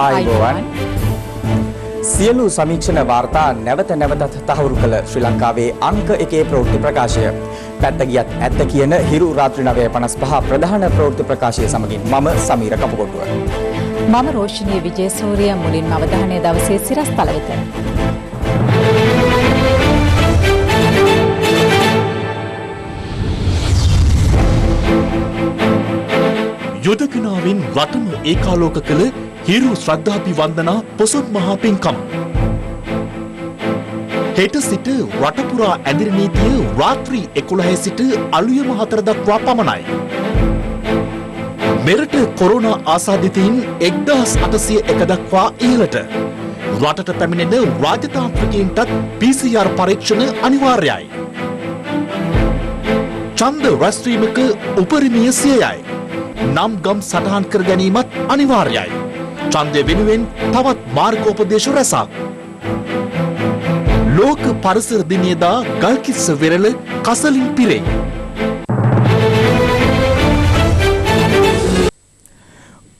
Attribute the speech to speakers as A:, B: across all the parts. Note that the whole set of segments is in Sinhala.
A: ආයුබෝවන් සියලු සමීක්ෂණ වාර්තා නැවත නැවතත් තහවුරු කළ ශ්‍රී ලංකාවේ අංක 1 ප්‍රවෘත්ති ප්‍රකාශය. පැත්ත ගියත් ඇත්ත කියන හිරු රාත්‍රී 9:55 ප්‍රධාන ප්‍රවෘත්ති ප්‍රකාශය සමගින් මම සමීර කපුකොටුව.
B: මම රෝෂිනී විජේසූරිය. මුලින්ම අවධානය දවසේ සිරස්තල වෙත.
C: යුදකනාවෙන් රටම ඒකාලෝක කළ හිරු ශ්‍රද්ධාපි වන්දනා පොසොන් මහා පින්කම. හෙට සිට රටපුරා ඇඳිරි නීතිය රාත්‍රී 11 සිට අලුයම 4 දක්වා පමණයි. මෙරට කොරෝනා ආසාදිතයින් 1801 දක්වා ඉහළට. රටට පැමිණෙන රාජතාන්ත්‍රිකයින්ටත් PCR පරීක්ෂණ අනිවාර්යයි. ඡන්ද රැස්වීමක උපරිමය 100යි. නම් ගම් සටහන් කර ගැනීමත් අනිවාර්යයි. ඡන්දය වෙනුවෙන් තවත් මාර්ගෝපදේශ රැසක්. ලෝක පරිසර දිනයේදා ගල්කිස්ස වෙරළ කසලින් පිරේ.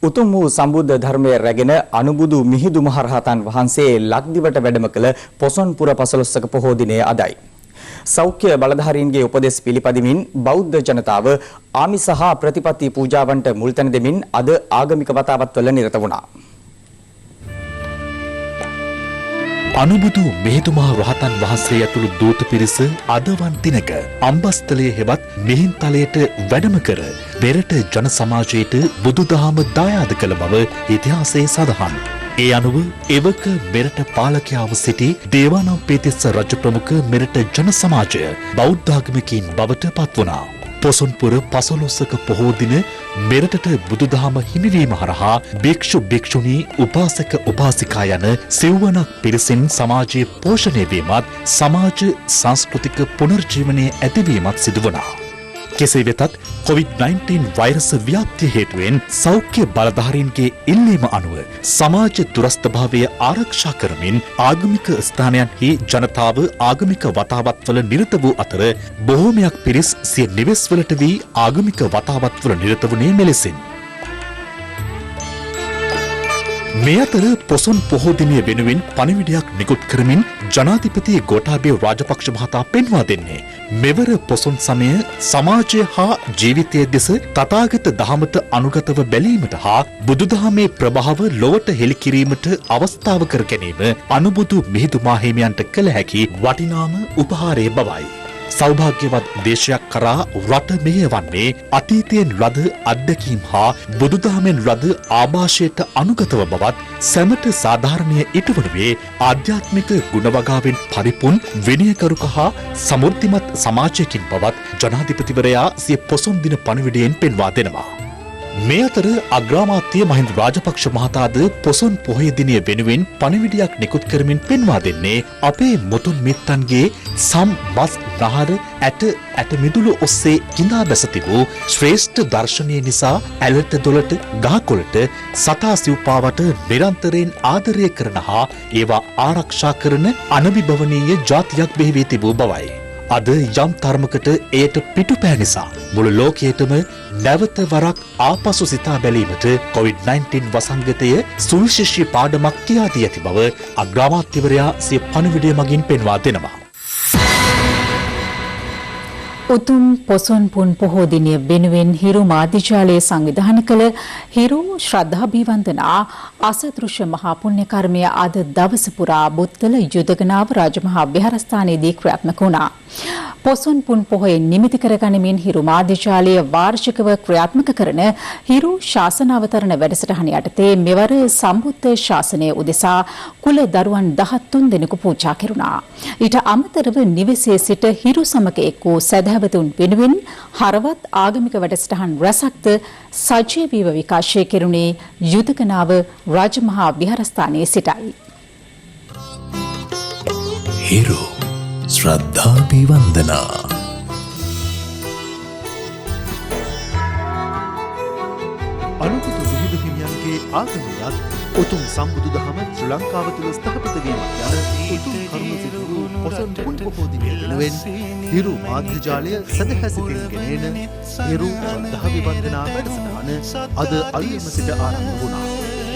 A: උතුම් වූ සම්බුද්ධ ධර්මයේ රැගෙන අනුබුදු මිහිඳු මහරහතන් වහන්සේ ලක්දිවට වැඩම කළ පොසොන් පුර 15ක පොහෝ දිනය අදයි. සෞඛ්‍ය බලධාරීන්ගේ උපදෙස් පිළිපදිමින් බෞද්ධ ජනතාව ආමිස හා ප්‍රතිපත්ති පූජාවන්ට මුල් තැන දෙමින් අද ආගමික වතාවත්වල නිරත වුණා.
C: අනුබුදු මිහිඳු මහ රහතන් වහන්සේ ඇතුළු දූත පිරිස අදවන් දිනක අම්බස්තලයේ හෙවත් මිහින්තලයට වැඩම කර මෙරට ජන සමාජයට බුදුදහම දායාද කළ බව ඉතිහාසයේ සඳහන්. ඒ අනුව එවක මෙරට පාලකයාව සිටි දේවානම්පියතිස්ස රජ ප්‍රමුඛ මෙරට ජන සමාජය බෞද්ධාගමිකයින් බවට පත් වුණා. පොසොන්පුර 15ක පොහෝ දින මෙරටට බුදුදහම හිමිවීම හරහා භික්ෂු භික්ෂුණී උපාසක උපාසිකා යන සිව්වනක් පිරිසින් සමාජයේ පෝෂණය වීමත් සමාජ සංස්කෘතික පුනර්ජීවනයේ ඇතිවීමත් සිදු වුණා. කෙසේ වෙතත් COVID-19 වෛරස ව්‍යාප්තිය හේතුවෙන් සෞඛ්‍ය බලධාරීන්ගේ ඉල්ලීම අනුව සමාජ දුරස්ථභාවය ආරක්ෂා කරමින් ආගමික ස්ථානයන්හි ජනතාව ආගමික වතාවත්වල නිරත වූ අතර බොහෝමයක් පිරිස් සිය නිවෙස්වලට වී ආගමික වතාවත්වල නිරත වුණේ මෙලෙසින්. මේ අතර පොසොන් පොහෝ දිනය වෙනුවෙන් පණිවිඩයක් නිකුත් කරමින් ජනාධිපති ගෝඨාභය රාජපක්ෂ මහතා පෙන්වා දෙන්නේ මෙවර පොසොන් සමය සමාජය හා ජීවිතය දෙස තථාගත දහමට අනුගතව බැලීමට හා බුදුදහමේ ප්‍රභාව ලොවට හෙළි කිරීමට අවස්ථාව කර ගැනීම අනුබුදු මිහිඳු මාහිමියන්ට කළ හැකි වටිනාම උපහාරය බවයි. සෞභාග්‍යවත් දේශයක් කරා රට මෙහෙයවන්නේ අතීතයෙන් ලද අත්දැකීම් හා බුදුදහමෙන් ලද ආభాෂයට අනුගතව බවත් සැමට සාධාරණීය ඉටුවනුවේ ආධ්‍යාත්මික ගුණවගාවෙන් පරිපූර්ණ විනයකරුක හා සමෘද්ධිමත් සමාජයකින් බවත් ජනාධිපතිවරයා සිය පොසොන් දින පණිවිඩයෙන් පෙන්වා දෙනවා. මේ අතර අග්‍රාමාත්‍ය මහින්ද රාජපක්ෂ මහතාද පොසොන් පොහේ දිනය වෙනුවෙන් පණිවිඩයක් නිකුත් කරමින් පෙන්වා දෙන්නේ අපේ මුතුන් මිත්තන්ගේ සම් බස් නහර ඇට මිදුළු ඔස්සේ කිඳා බැස තිබූ ශ්‍රේෂ්ඨ දර්ශනය නිසා ඇලට දොලට ගහකොළට සතා සිව්පාවට නිරන්තරයෙන් ආදරය කරන හා ඒවා ආරක්ෂා කරන අනවිභවනීය ජාතියක් බිහි වී තිබූ බවයි. අද යම් තරමකට එයට පිටුපෑ නිසා මුළු ලෝකයටම නැවත වරක් ආපසු සිතා බැලීමට COVID-19 වසංගතය සුවිශේෂී පාඩමක් කියා දී ඇති බව අග්‍රාමාත්‍යවරයා සිය පණිවිඩය මගින් පෙන්වා දෙනවා.
B: උතුම් පොසොන් පුන් පොහෝ දිනය වෙනුවෙන් හිරු මාධ්‍යජාලය සංවිධානය කළ හිරු ශ්‍රද්ධාභිවන්දනා අසදෘශ්‍ය මහා පුණ්‍ය කර්මය අද දවස පුරා බුත්තල යුදගනාව රාජමහා විහාරස්ථානයේදී ක්‍රියාත්මක වුණා. පොසොන් පුන් පොහොය නිමිති කරගනිමින් හිරු මාධ්‍යජාලය වාර්ෂිකව ක්‍රියාත්මක කරන හිරු ශාසන අවතරණ වැඩසටහන යටතේ මෙවර සම්බුද්ධ ශාසනය උදෙසා කුල දරුවන් 13 දෙනෙකු පූජා කෙරුණා. ඊට අමතරව නිවෙසේ සිට හිරු සමග එක් වූ සදහවතුන් වෙනුවෙන් හරවත් ආගමික වැඩසටහන් රැසක්ද සජීවීව විකාශය කෙරුණේ යුදගනාව රාජමහා විහාරස්ථානයේ සිටයි.
D: හිරු ශ්‍රද්ධාභිවන්දනා
C: අනුබුදු මිහිඳු හිමියන්ගේ ආගමයත් උතුම් සම්බුදු දහම ශ්‍රී ලංකාව තුළ ස්ථාපිත වීමක් යන උතුම් කරුණු සිදු වූ පොසොන් පුන් පොහෝ දිනය වෙනුවෙන් හිරු මාධ්‍යජාලය සදහැසිතින් ගෙනෙන හිරු ශ්‍රද්ධාභිවන්දනා වැඩසටහන අද අලුයම සිට ආරම්භ වුණා.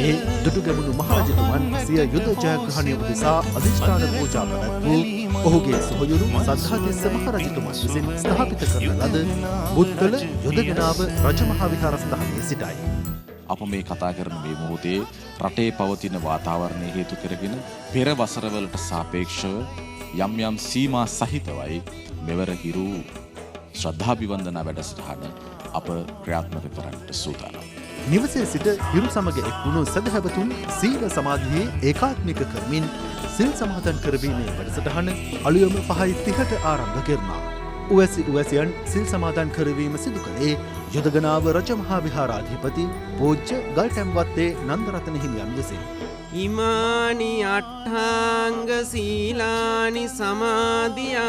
D: ඒ දුටුගැමුණු මහරජතුමන් සිය යුද ජයග්‍රහණය උදෙසා අධිෂ්ඨාන පූජා පැවැත්වූ ඔහුගේ සොහොයුරු සද්ධාතිස්ස මහරජතුමන් විසින් ස්ථාපිත කරන ලද බුත්තල යුදගෙනාව රජමහා විහාරස්ථානයේ සිටයි.
E: අප මේ කතා කරන මේ මොහොතේ රටේ පවතින වාතාවරණය හේතු කරගෙන පෙර වසරවලට සාපේක්ෂව යම් යම් සීමා සහිතවයි මෙවර හිරු ශ්‍රද්ධාභිවන්දනා වැඩසටහන අප ක්‍රියාත්මක කරන්නට සූදානම්.
D: නිවසේ සිට හිරු සමග එක්වුණු සදහැවතුන් සීල සමාධියේ ඒකාත්මික කරමින් සිල් සමාදන් කරවීමේ වැඩසටහන අලුයම 5:30ට ආරම්භ කරනවා. උවැසියන් සිල් සමාදන් කරවීම සිදු කළේ යුදගනාව රජමහා විහාරාධිපති පූජ්‍ය ගල්ටැම්වත්තේ නන්දරතන හිමියන් විසින්.
F: ඉමානි අට්ඨාංග සීලානි සමාදියාමි.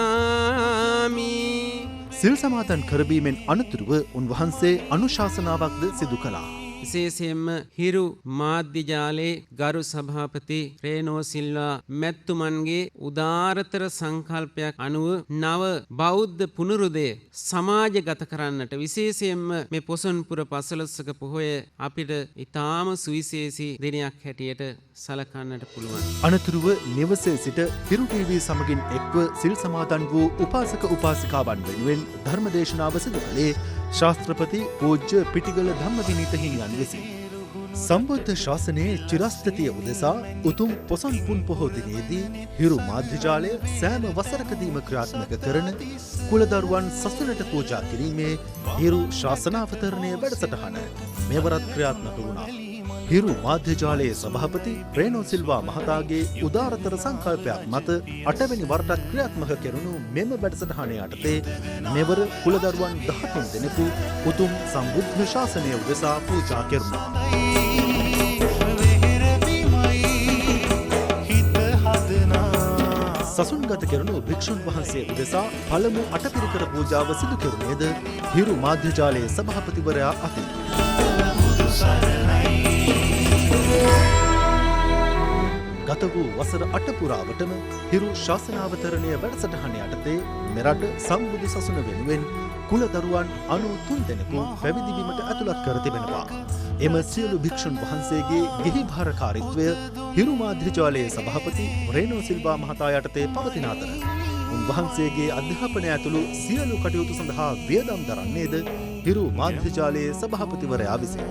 D: සිල් සමාදන් කරවීමෙන් අනතුරුව උන්වහන්සේ අනුශාසනාවක්ද සිදු කළා.
F: විශේෂයෙන්ම හිරු මාධ්‍ය ජාලයේ ගරු සභාපති රේනෝ සිල්වා මැතිතුමන්ගේ උදාරතර සංකල්පයක් අනුව නව බෞද්ධ පුනරුදය සමාජගත කරන්නට විශේෂයෙන්ම මේ පොසොන්පුර පසළොස්වක පොහොය අපිට ඊටාම සුවිශේෂී දිනයක් හැටියට සලකන්නට පුළුවන්.
D: අනතුරුව නිවසේ සිට හිරු ටීවී සමගින් එක්ව සිල් සමාදන් වූ උපාසක උපාසිකාවන් වෙනුවෙන් ධර්මදේශනාව සිදු කළේ ශාස්ත්‍රපති පූජ්‍ය පිටිගල ධම්මවිනීත හිමියන් විසින්. සම්බුද්ධ ශාසනයේ චිරස්ථිතිය උදෙසා උතුම් පොසොන් පුන් පොහෝ දිනේදී හිරු මාධ්‍ය ජාලය සෑම වසරකදීම ක්‍රියාත්මක කරන කුලදරුවන් සසුනට පූජා කිරීමේ හිරු ශාසනාවතරණය වැඩසටහන මෙවරත් ක්‍රියාත්මක වුණා. හිරු මාධ්‍ය ජාලයේ සභාපති රේනෝ සිල්වා මහතාගේ උදාරතර සංකල්පයක් මත 8 වෙනි වරටත් ක්‍රියාත්මක කෙරුණු මෙම වැඩසටහන යටතේ මෙවර කුලදරුවන් 13 දෙනෙකු උතුම් සම්බුද්ධ ශාසනය උදෙසා පූජා කෙරුණා. සසුන්ගත කෙරුණු භික්ෂුන් වහන්සේ උදෙසා පළමු අටපිරිකර පූජාව සිදු කෙරුණේද හිරු මාධ්‍ය ජාලයේ සභාපතිවරයා අතින්. ගත වූ වසර 8 පුරාවටම හිරු ශාසනාවතරණය වැඩසටහන යටතේ මෙරට සම්බුදු සසුන වෙනුවෙන් කුලදරුවන් 93 දෙනෙකු පැවිදි වීමට ඇතුළත් කර තිබෙනවා. එම සියලු භික්ෂුන් වහන්සේගේ ගිහි භාරකාරීත්වය හිරු මාධ්‍ය ජාලයේ සභාපති රේනෝ සිල්වා මහතා යටතේ පවතින අතර උන්වහන්සේගේ අධ්‍යාපනය ඇතුළු සියලු කටයුතු සඳහා වියදම් දරන්නේද හිරු මාධ්‍ය ජාලයේ සභාපතිවරයා විසින්.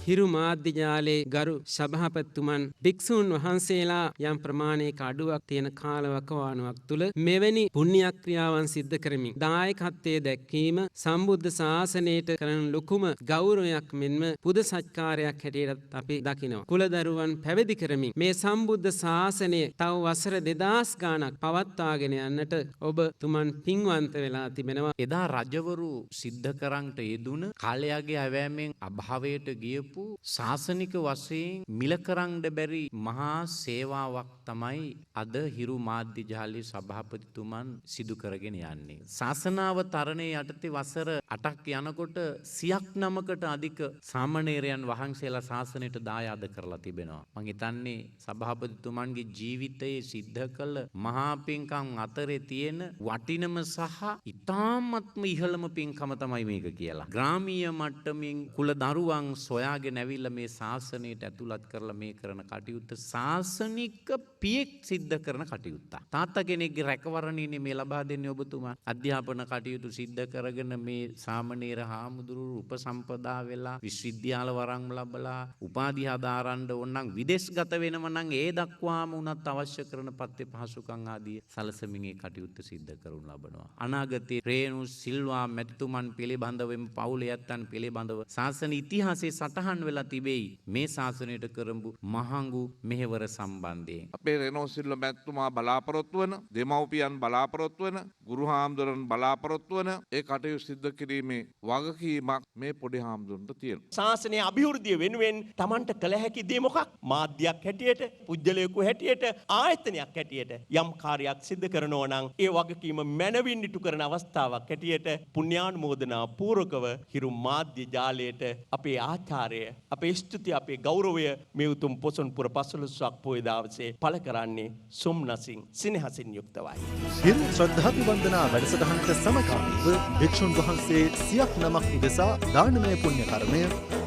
F: හිරු මාධ්‍ය ජාලයේ ගරු සභාපතිතුමන් භික්ෂූන් වහන්සේලා යම් ප්‍රමාණයක අඩුවක් තියෙන කාලවකවානුවක් තුල මෙවැනි පුණ්‍යක්‍රියාවන් සිද්ධ කරමින් දායකත්වයේ දැක්වීම සම්බුද්ධ ශාසනයට කරන ලොකුම ගෞරවයක් මෙන්ම පුද සත්කාරයක් හැටියට අපි දකිනවා. කුලදරුවන් පැවිදි කරමින් මේ සම්බුද්ධ ශාසනය තව වසර 2000 ගාණක් පවත්වාගෙන යන්නට ඔබ තුමන් පින්වන්ත වෙලා තිබෙනවා.
G: එදා රජවරු සිද්ධ කරන්නට යෙදුන කාලයාගේ අවෑමෙන් අභාවයට ගියපු ශාසනික වශයෙන් මිලකරන්න බැරි මහා සේවාවක් තමයි අද හිරු මාධ්‍ය ජාලයේ සභාපතිතුමන් සිදු කරගෙන යන්නේ. ශාසනාවතරණයේ යටතේ වසර 8ක් යනකොට 100ක් අධික සාමණේරයන් වහන්සේලා ශාසනයට දායාද කරලා තිබෙනවා. මම හිතන්නේ සභාපතිතුමන්ගේ ජීවිතයේ සිද්ධ කළ මහා පින්කම් අතරේ තියෙන වටිනම සහ ඊ타ත්ම ඉහළම පින්කම තමයි මේක කියලා. ග්‍රාමීය මට්ටමින් කුල දරුවන් සොයාගෙන ඇවිල්ලා මේ ශාසනයට ඇතුළත් කරලා මේ කරන කටයුත්ත ශාසනික පියෙක් සිද්ධ කරන කටයුත්ත. තාත්තා කෙනෙක්ගේ රැකවරණීනේ මේ ලබා දෙන්නේ ඔබතුමා. අධ්‍යාපන කටයුතු සිද්ධ කරගෙන මේ සාමණේර හාමුදුරුවෝ උපසම්පදා වෙලා විශ්වවිද්‍යාල වරම් ලැබලා උපාධි හදාරන්න ඕන නම් විදේශගත වෙනව නම් ඒ දක්වාම උනත් අවශ්‍ය කරන පත්‍ය පහසුකම් ආදී සලසමින් ඒ කටයුත්ත සිද්ධ කරනු ලබනවා. අනාගතයේ රේනු සිල්වා මැතිතුමන් පිළිබඳව පවුලේ යත්තන් පිළිබඳව ශාසන ඉතිහාසයේ සටහන් වෙලා තිබෙයි මේ ශාසනයට කරඹු මහඟු මෙහෙවර සම්බන්ධයෙන්.
H: අපේ රේනෝ සිල්වා මැතිතුමා බලාපොරොත්තු වන දෙමව්පියන් බලාපොරොත්තු වන ගුරු හාමුදුරන් බලාපොරොත්තු වන ඒ කටයුතු සිද්ධ කිරීමේ වගකීමක් මේ පොඩි හාමුදුරන්ට තියෙනවා.
I: ශාසනයේ අභිවෘද්ධිය වෙනුවෙන් Tamanට කළ හැකි දේ මොකක්? මාධ්‍යයක් හැටියට, පුජ්‍යලයක හැටියට, ආයතනයක් හැටියට යම් කාර්යයක් සිද්ධ කරනවා නම් ඒ වගකීම මැනවින් ඉටු කරන අවස්ථාවක් හැටියට පුණ්‍යානුමෝදනා පූර්වකව හිරු මාධ්‍ය ජාලයට අපේ ආචාර්ය, අපේ ස්තුති, අපේ ගෞරවය මේ උතුම් පොසොන්පුර 15ක් පොය දවසේ පළ කරන්නේ සොම්නසින් සිනහසින් යුක්තවයි.
D: හිරු ශ්‍රද්ධාභිවන්දනා වැඩසටහනට සමගාමීව භික්ෂුන් වහන්සේ 100ක් නමක් උදෙසා දානමය පුණ්‍ය කර්මය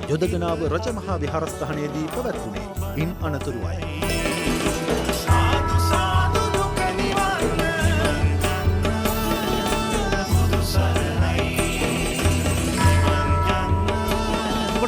D: යොදගනාව රජමහා විහාරස්ථානයේදී පැවැත්වුණේ ඉන් අනතුරුවයි.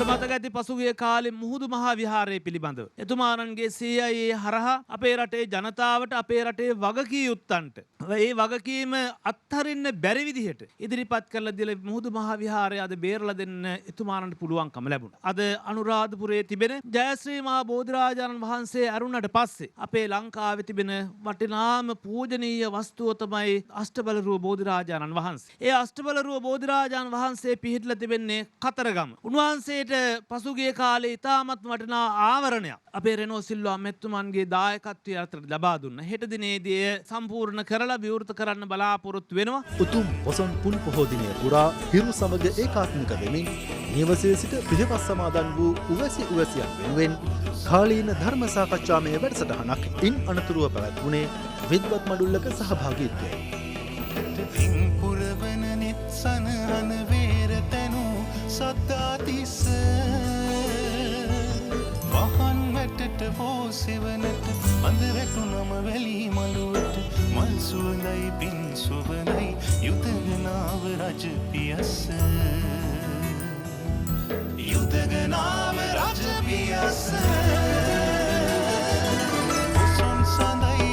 J: මතක ඇති පසුගිය කාලේ මුහුදු මහා විහාරය පිළිබඳව එතුමාණන්ගේ CIA හරහා අපේ රටේ ජනතාවට අපේ රටේ වගකී යුත්තන්ට ඒ වගකීම අත්හරින්න බැරි විදිහට ඉදිරිපත් කරලා දීලා මුහුදු මහා විහාරය අද බේරලා දෙන්න එතුමාණන්ට පුළුවන්කම ලැබුණා. අද අනුරාධපුරයේ තිබෙන ජයශ්‍රී මහා බෝධිරාජාණන් වහන්සේ අරුණට පස්සේ අපේ ලංකාවේ තිබෙන වටිනාම පූජනීය වස්තුව තමයි අෂ්ටබලරුව බෝධිරාජාණන් වහන්සේ. ඒ අෂ්ටබලරුව බෝධිරාජාණන් වහන්සේ පිහිටලා තිබෙන්නේ කතරගම. උන්වහන්සේට පසුගිය කාලේ ඉතාමත් වටිනා ආවරණයක් අපේ රෙනෝ සිල්වා මෙතුමන්ගේ දායකත්වය අතර ලබා දුන්නා. හෙට දිනේදී සම්පූර්ණ කරලා විවෘත කරන්න බලාපොරොත්තු වෙනවා.
D: උතුම් පොසොන් පුන් පොහෝ දිනය පුරා හිරු සමග ඒකාත්මික වෙමින් නිවසේ සිට පිළිපස් සමාදන් වූ උවැසියන් වෙනුවෙන් කාලීන ධර්ම සාකච්ඡාමය වැඩසටහනක් ඉන් අනතුරුව පැවැත්වුණේ විද්වත් මඩුල්ලක සහභාගීත්වයෙන්.
K: සත්තාතිස්ස වහන් වැටට පෝසෙවනට අඳ වැටුනම වැලි මළුවට මල් සුවඳයි පින් සුවඳයි යුදගනාව රජ පියස්ස යුදගනාව රජ පියස්ස පොසොන් සඳයි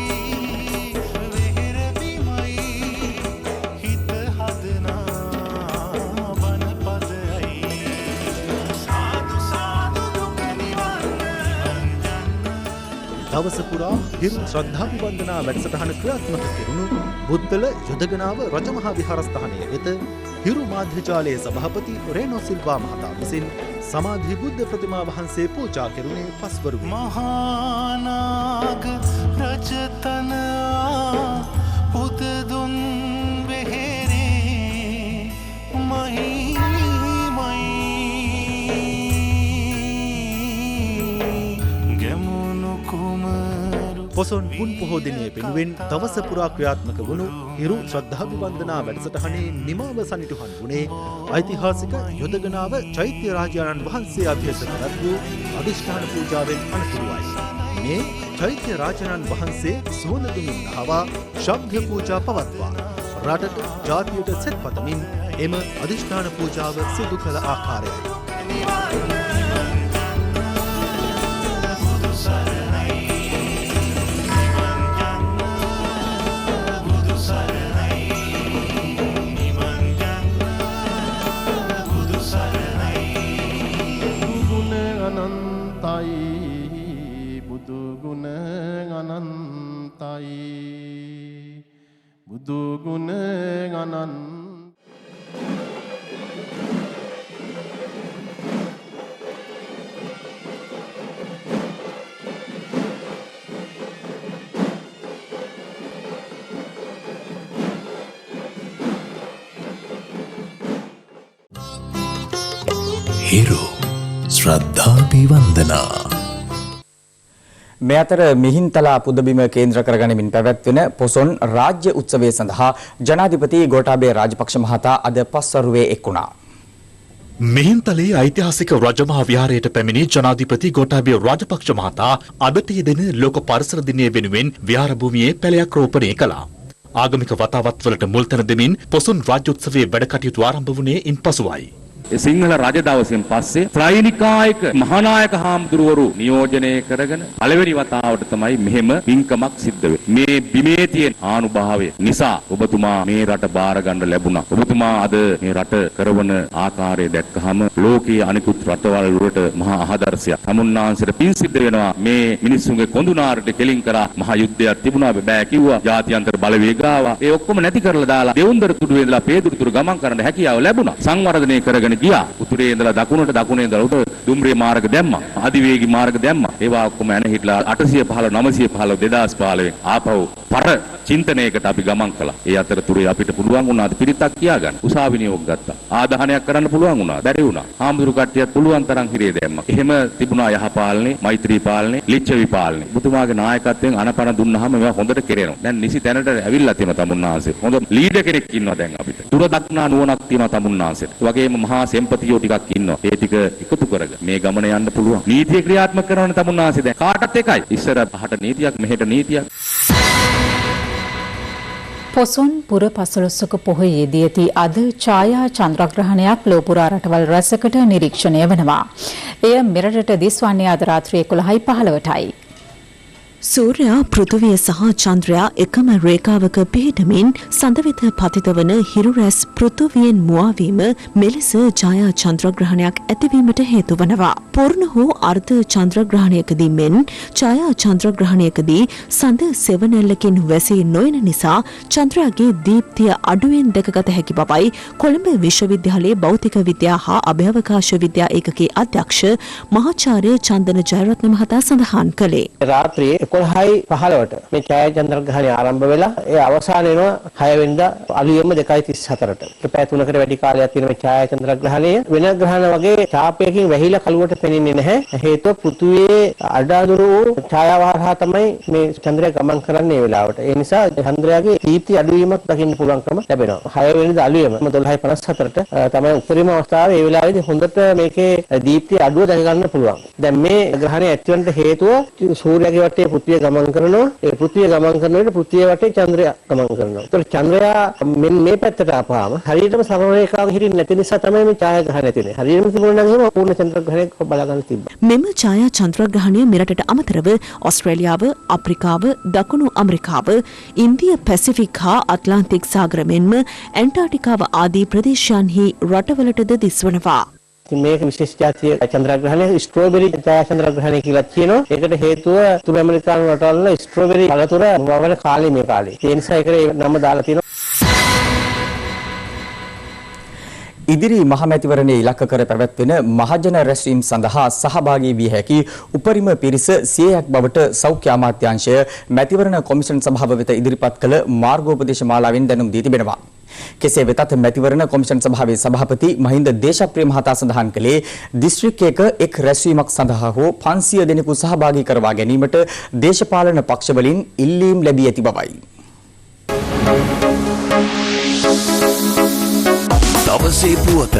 K: වෙහෙර බිමයි හිත හදනා
D: දවස පුරා හිරු ශ්‍රද්ධාභිවන්දනා වැඩසටහන ක්‍රියාත්මක කෙරුණු බුත්තල යොදගනාව රජමහා විහාරස්ථානය වෙත හිරු මාධ්‍යජාලයේ සභාපති රේනෝ සිල්වා මහතා විසින් සමාධි බුද්ධ ප්‍රතිමා වහන්සේ පූජා කෙරුණේ පස්වරු
K: මහානාග රජතනා පුදදුන් වෙහෙරේ
D: පොසොන් පුන් පොහෝ දිනය වෙනුවෙන් දවස පුරා ක්‍රියාත්මක වුණු හිරු ශ්‍රද්ධාභිවන්දනා වැඩසටහනේ නිමාව සනිටුහන් වුණේ ඓතිහාසික යොදගනාව චෛත්‍ය රාජාණන් වහන්සේ අභ්‍යස කරත් වූ අධිෂ්ඨාන පූජාවෙන් අනතුරුවයි. මේ චෛත්‍ය රාජාණන් වහන්සේ සුවඳ දුමින් නහවා ශබ්ද පූජා පවත්වා රටට ජාතියට සෙත් පතමින් එම අධිෂ්ඨාන පූජාව සිදු කළ ආකාරයයි.
K: බුදු ගුණ අනන්ත
C: හිරු ශ්‍රද්ධාභිවන්දනා
A: මේ අතර මිහින්තලා පුදබිම කේන්ද්‍ර කරගනිමින් පැවැත්වෙන පොසොන් රාජ්‍ය උත්සවය සඳහා ජනාධිපති ගෝඨාභය රාජපක්ෂ මහතා අද පස්වරුවේ එක් වුණා.
C: මිහින්තලේ ඓතිහාසික රජමහා විහාරයට පැමිණි ජනාධිපති ගෝඨාභය රාජපක්ෂ මහතා අදට යෙදෙන ලෝක පරිසර දිනය වෙනුවෙන් විහාර භූමියේ පැලයක් රෝපණය කළා. ආගමික වතාවත්වලට මුල් තැන දෙමින් පොසොන් රාජ්‍ය උත්සවයේ වැඩ කටයුතු ආරම්භ වුණේ ඉන්පසුවයි.
L: සිංහල රජ දවසෙන් පස්සේ ත්‍රෛනිකායක මහානායක හාමුදුරුවරු නියෝජනය කරගෙන පළවෙනි වතාවට තමයි මෙහෙම පින්කමක් සිද්ධ වෙන්නේ. මේ බිමේ තියෙන ආනුභාවය නිසා ඔබතුමා මේ රට බාර ගන්න ලැබුණා. ඔබතුමා අද මේ රට කරවන ආකාරය දැක්කහම ලෝකයේ අනිකුත් රටවල් වලට මහා ආදර්ශයක්. සමුන්නාන්සේට පින් සිද්ධ වෙනවා. මේ මිනිස්සුන්ගේ කොඳුනාරට කෙලින් කරා මහා යුද්ධයක් තිබුණා බෑ කිව්වා. ජාත්‍යන්තර බලවේග ආවා. ඒ ඔක්කොම නැති කරලා දාලා දෙවුන්දර තුඩුවේ ඉඳලා පේදුරුතුරු ගමන් කරන්න හැකියාව ලැබුණා. සංවර්ධනය කරගෙන ගියා. උතුරේ ඉඳලා දකුණට දකුණේ ඉඳලා උඩ දුම්රිය මාර්ග දැම්මා. අධිවේගී මාර්ග දැම්මා. ඒවා ඔක්කොම ඇන හිටලා 815 915 2015 ආපහු පර චින්තනයකට අපි ගමන් කළා. ඒ අතරතුරේ අපිට පුළුවන් වුණාද පිරිතක් කියාගන්න. උසාවි නියෝග ගත්තා. ආදාහනයක් කරන්න පුළුවන් වුණා. බැරි වුණා. හාමුදුරු කට්ටියත් පුළුවන් තරම් හිරේ දැම්මා. එහෙම තිබුණා යහපාලනේ, මෛත්‍රී පාලනේ, ලිච්ඡවි පාලනේ. ඔබතුමාගේ නායකත්වයෙන් අනපන දුන්නාම මේවා හොඳට කෙරෙනවා. දැන් නිසි තැනට ඇවිල්ලා තියෙනවා තමුන්නාන්සේ. හොඳ ලීඩර් කෙනෙක් ඉන්නවා දැන් අපිට. දුර දක්නා නුවණක් තියෙනවා තමුන්නාන්සේට. වගේම මහා සෙම්පතියෝ ටිකක් ඉන්නවා. ඒ ටික එකතු කරගෙන මේ ගමන යන්න පුළුවන්. නීතිය ක්‍රියාත්මක කරනවනේ තමුන්නාන්සේ දැන්. කාටත් එකයි. ඉස්සර පහට නීතියක් මෙහෙට නීතියක්.
B: පොසොන් පුර පසළොස්වක පොහොයේදී ඇති අද ඡායා චන්ද්‍රග්‍රහණයක් ලෝපුරා රටවල් රැසකට නිරීක්ෂණය වනවා. එය මෙරටට දිස්වන්නේ අද රාත්‍රී 11:15ටයි.
M: සූර්යයා පෘථුවිය සහ චන්ද්‍රයා එකම රේඛාවක පිහිටමින් සඳ වෙත පතිත වන හිරු රැස් පෘථුවියෙන් මුවාවීම මෙලෙස ඡායා චන්ද්‍රග්‍රහණයක් ඇතිවීමට හේතු වනවා. පූර්ණ හෝ අර්ධ චන්ද්‍රග්‍රහණයකදී මෙන් ඡායා චන්ද්‍රග්‍රහණයකදී සඳ සෙවණැල්ලකින් වැසී නොයන නිසා චන්ද්‍රයාගේ දීප්තිය අඩුවෙන් දැකගත හැකි බවයි කොළඹ විශ්වවිද්‍යාලයේ භෞතික විද්‍යා හා අභ්‍යවකාශ විද්‍යා ඒකකයේ අධ්‍යක්ෂ මහාචාර්ය චන්දන ජයරත්න මහතා සඳහන් කළේ.
N: රාත්‍රියේ 11:15ට මේ ඡායා චන්ද්‍රග්‍රහණය ආරම්භ වෙලා ඒ අවසාන වෙනවා 6 වෙනිදා අලුයම 2:34ට. ඒ පැය 3කට වැඩි කාලයක් තියෙන මේ ඡායා චන්ද්‍රග්‍රහණය වෙන ග්‍රහණ වගේ ඡාපයකින් වැහිලා කළුවට පෙනෙන්නේ නැහැ. හේතුව පෘථුවියේ අඩාදුරු ඡායාව හරහා තමයි මේ චන්ද්‍රය ගමන් කරන්නේ මේ වෙලාවට. ඒ නිසා චන්ද්‍රයාගේ දීප්ති අඩුවීමක් දකින්න පුළුවන්කම ලැබෙනවා. 6 වෙනිදා අලුයම 12:54ට තමයි උපරිම අවස්ථාවේ මේ වෙලාවේදී හොඳට මේකේ දීප්ති අඩුව දැක ගන්න පුළුවන්. දැන් මේ ග්‍රහණය ඇතිවන්න හේතුව සූර්යයාගේ වටේ පෘථිවිය ගමන් කරනවා. ඒ පෘථිවිය ගමන් කරනකොට පෘථිවිය වටේ චන්ද්‍රයා ගමන් කරනවා. ඒතකොට චන්ද්‍රයා මේ පැත්තට ආපුවාම හරියටම සරල රේඛාවක හිටින්නේ නැති නිසා තමයි මේ ඡායාග්‍රහණය තියෙන්නේ. හරියටම තිබුණා නම් එහෙම පූර්ණ චන්ද්‍රග්‍රහණයක් බලා ගන්න තිබ්බා.
M: මෙම ඡායා චන්ද්‍රග්‍රහණය මෙරටට අමතරව ඕස්ට්‍රේලියාව, අප්‍රිකාව, දකුණු ඇමරිකාව, ඉන්දිය පැසිෆික් හා ඇට්ලාන්ටික් සාගර මෙන්ම ඇන්ටාර්ටිකාව ආදී ප්‍රදේශයන්හි රටවලටද දිස්වනවා.
N: මේක විශේෂ ජාතිය චන්ද්‍රග්‍රහණය ස්ට්‍රෝබෙරි ඡායා චන්ද්‍රග්‍රහණය කියලා කියනවා. ඒකට හේතුව උතුරු ඇමරිකානු රටවල ස්ට්‍රෝබෙරි පළතුර වවන කාලේ මේ කාලේ. ඒ නිසා ඒකට නම දාලා තියෙනවා.
A: ඉදිරි මහමැතිවරණයේ ඉලක්ක කර පැවැත්වෙන මහජන රැස්වීම සඳහා සහභාගී විය හැකි උපරිම පිරිස 100ක් බවට සෞඛ්‍ය අමාත්‍යාංශය මැතිවරණ කොමිෂන් සභාව වෙත ඉදිරිපත් කළ මාර්ගෝපදේශ මාලාවෙන් දැනුම් දී තිබෙනවා. කෙසේ වෙතත් මැතිවරණ කොමිෂන් සභාවේ සභාපති මහින්ද දේශප්‍රිය මහතා සඳහන් කළේ දිස්ත්‍රික්කයක එක් රැස්වීමක් සඳහා හෝ 500 දෙනෙකු සහභාගී කරවා ගැනීමට දේශපාලන පක්ෂවලින් ඉල්ලීම් ලැබී ඇති බවයි.
O: දවසේ පුවත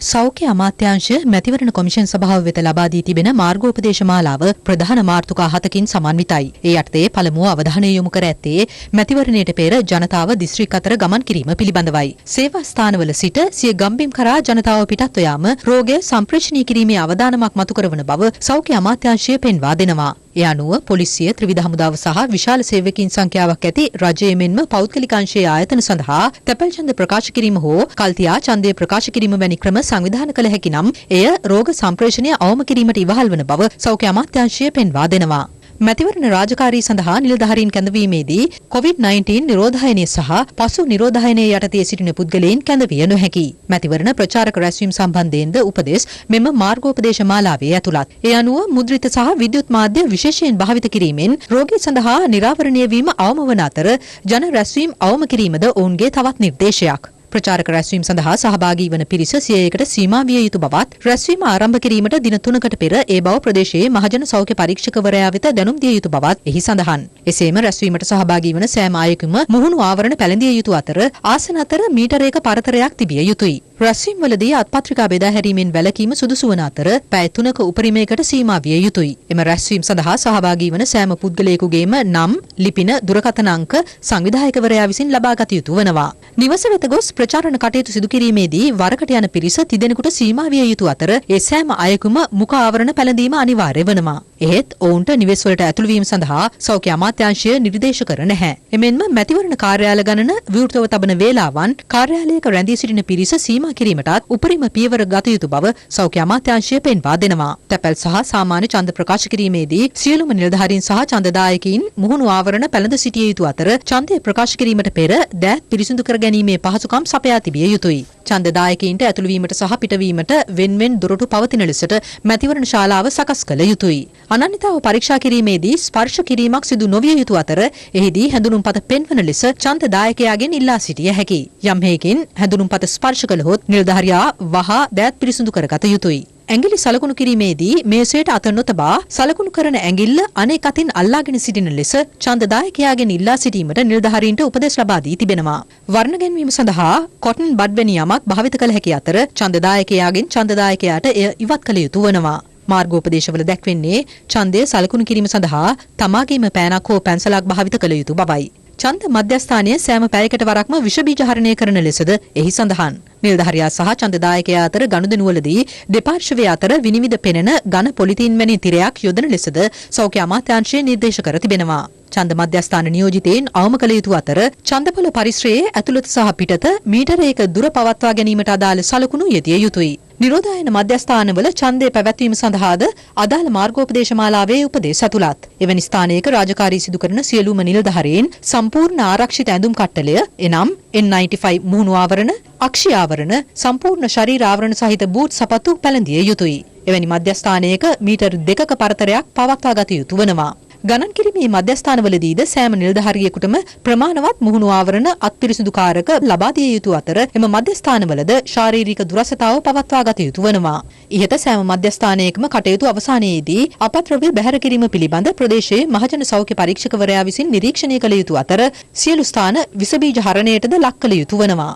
P: සෞඛ්‍ය අමාත්‍යාංශ මැතිවරණ කොමිෂන් සභාව වෙත ලබා දී තිබෙන මාර්ගෝපදේශ මාලාව ප්‍රධාන මාර්තුකා 7කින් සමන්විතයි. ඒ යටතේ පළමුව අවධානය යොමු කර ඇත්තේ මැතිවරණයට පෙර ජනතාව දිස්ත්‍රික් අතර ගමන් කිරීම පිළිබඳවයි. සේවා ස්ථානවල සිට සිය ගම්බිම් කරා ජනතාව පිටත්ව යාම රෝගය සම්ප්‍රේෂණය කිරීමේ අවදානමක් මතු කරවන බව සෞඛ්‍ය අමාත්‍යාංශය පෙන්වා දෙනවා. ඒ අනුව පොලිසිය, ත්‍රිවිධ හමුදාව සහ විශාල සේවකීන් සංඛ්‍යාවක් ඇති රජයේ මෙන්ම පෞද්ගලික අංශයේ ආයතන සඳහා තැපැල් ඡන්ද ප්‍රකාශ කිරීම හෝ කල්තියා ඡන්දය ප්‍රකාශ කිරීම වැනි ක්‍රම සංවිධානය කළ හැකි නම් එය රෝග සම්ප්‍රේෂණය අවම කිරීමට ඉවහල් වන බව සෞඛ්‍ය අමාත්‍යාංශය පෙන්වා දෙනවා. මැතිවරණ රාජකාරී සඳහා නිලධාරීන් කැඳවීමේදී COVID-19 නිරෝධායනය සහ පසු නිරෝධායනයේ යටතේ සිටින පුද්ගලයන් කැඳවිය නොහැකි. මැතිවරණ ප්‍රචාරක රැස්වීම සම්බන්ධයෙන්ද උපදෙස් මෙම මාර්ගෝපදේශ මාලාවේ ඇතුළත්. ඒ අනුව මුද්‍රිත සහ විද්‍යුත් මාධ්‍ය විශේෂයෙන් භාවිත කිරීමෙන් රෝගී සඳහා නිරාවරණය වීම අවම වන අතර ජන රැස්වීම අවම කිරීමද ඔවුන්ගේ තවත් නිර්දේශයක්. ප්‍රචාරක රැස්වීම සඳහා සහභාගී වන පිරිස 100කට සීමා විය යුතු බවත් රැස්වීම ආරම්භ කිරීමට දින 3කට පෙර ඒ බව ප්‍රදේශයේ මහජන සෞඛ්‍ය පරීක්ෂකවරයා වෙත දැනුම් දිය යුතු බවත් එහි සඳහන්. එසේම රැස්වීමට සහභාගී වන සෑම අයෙකුම මුහුණු ආවරණ පැළඳිය යුතු අතර ආසන අතර මීටරයක පරතරයක් තිබිය යුතුයි. රැස්වීම් වලදී අත්පත්‍රිකා බෙදා හැරීමෙන් වැළකීම සුදුසු වන අතර පැය 3ක උපරිමයකට සීමා විය යුතුයි. එම රැස්වීම සඳහා සහභාගී වන සෑම පුද්ගලයෙකුගේම නම්, ලිපින, දුරකථන අංක සංවිධායකවරයා විසින් ලබාගත යුතු වනවා. නිවස වෙත ගොස් ප්‍රචාරණ කටයුතු සිදු කිරීමේදී වරකට යන පිරිස තිදෙනෙකුට සීමා විය යුතු අතර ඒ සෑම අයෙකුම මුඛ ආවරණ පැළඳීම අනිවාර්ය වනවා. එහෙත් ඔවුන්ට නිවෙස් වලට ඇතුළු වීම සඳහා සෞඛ්‍ය අමාත්‍යාංශය නිර්දේශ කර නැහැ. එමෙන්ම මැතිවරණ කාර්යාල ගණන විවෘතව තබන වේලාවන් කාර්යාලයක රැඳී සිටින පිරිස සීමා කිරීමටත් උපරිම පියවර ගත යුතු බව සෞඛ්‍ය අමාත්‍යාංශය පෙන්වා දෙනවා. තැපැල් සහ සාමාන්‍ය ඡන්ද ප්‍රකාශ කිරීමේදී සියලුම නිලධාරීන් සහ ඡන්දදායකයින් මුහුණු ආවරණ පැළඳ සිටිය යුතු අතර ඡන්දය ප්‍රකාශ කිරීමට පෙර දෑත් පිරිසිදු කර ගැනීමේ පහසුකම් පහසුකම් සපයා තිබිය යුතුයි. ඡන්දදායකයින්ට ඇතුළුවීමට සහ පිටවීමට වෙන්වෙන් දොරටු පවතින ලෙසට මැතිවරණ ශාලාව සකස් කළ යුතුයි. අනන්‍යතාව පරීක්ෂා කිරීමේදී ස්පර්ශ කිරීමක් සිදු නොවිය යුතු අතර එහිදී හැඳුනුම්පත පෙන්වන ලෙස ඡන්දදායකයාගෙන් ඉල්ලා සිටිය හැකියි. යම් හේකින් හැඳුනුම්පත ස්පර්ශ කළහොත් නිලධාරියා වහා දෑත් පිරිසිදු කරගත යුතුයි. ඇඟිලි සලකුණු කිරීමේදී මේසයට අත නොතබා සලකුණු කරන ඇඟිල්ල අනෙක් අතින් අල්ලාගෙන සිටින ලෙස ඡන්දදායකයාගෙන් ඉල්ලා සිටීමට නිලධාරීන්ට උපදෙස් ලබා දී තිබෙනවා. වර්ණ ගැන්වීම සඳහා කොටන් බඩ් වැනි යමක් භාවිත කළ හැකි අතර ඡන්දදායකයාගෙන් ඡන්දදායකයාට එය ඉවත් කළ යුතු වනවා. මාර්ගෝපදේශවල දැක්වෙන්නේ ඡන්දය සලකුණු කිරීම සඳහා තමාගේම පෑනක් හෝ පැන්සලක් භාවිත කළ යුතු බවයි. ඡන්ද මධ්‍යස්ථානය සෑම පැයකට වරක්ම විෂ බීජ හරණය කරන ලෙසද එහි සඳහන්. නිලධාරියා සහ ඡන්දදායකයා අතර ගනුදෙනුවලදී දෙපාර්ශ්වය අතර විනිවිද පෙනෙන ඝන පොලිතීන් වැනි තිරයක් යොදන ලෙසද සෞඛ්‍ය අමාත්‍යාංශය නිර්දේශ කර තිබෙනවා. ඡන්ද මධ්‍යස්ථාන නියෝජිතයින් අවම කළ යුතු අතර ඡන්දපොළ පරිශ්‍රයේ ඇතුළත සහ පිටත මීටර 1 දුර පවත්වා ගැනීමට අදාළ සලකුණු යෙදිය යුතුයි. නිරෝධායන මධ්‍යස්ථානවල ඡන්දය පැවැත්වීම සඳහාද අදාළ මාර්ගෝපදේශ මාලාවේ උපදෙස් ඇතුළත්. එවැනි ස්ථානයක රාජකාරී සිදු කරන සියලුම නිලධාරීන් සම්පූර්ණ ආරක්ෂිත ඇඳුම් කට්ටලය එනම් N95 මුහුණු ආවරණ, අක්ෂි ආවරණ, සම්පූර්ණ ශරීර ආවරණ සහිත බූට් සපත්තු පැළඳිය යුතුයි. එවැනි මධ්‍යස්ථානයක මීටර් 2ක පරතරයක් පවත්වා ගත යුතු වනවා. ගණන් කිරීමේ මධ්‍යස්ථානවලදීද සෑම නිලධාරියෙකුටම ප්‍රමාණවත් මුහුණු ආවරණ අත්පිරිසිදුකාරක ලබා දිය යුතු අතර එම මධ්‍යස්ථානවලද ශාරීරික දුරසතාව පවත්වා ගත යුතු වනවා. ඉහත සෑම මධ්‍යස්ථානයකම කටයුතු අවසානයේදී අපද්‍රව්‍ය බැහැර කිරීම පිළිබඳ ප්‍රදේශයේ මහජන සෞඛ්‍ය පරීක්ෂකවරයා විසින් නිරීක්ෂණය කළ යුතු අතර සියලු ස්ථාන විස බීජ හරණයටද ලක් කළ යුතු වනවා.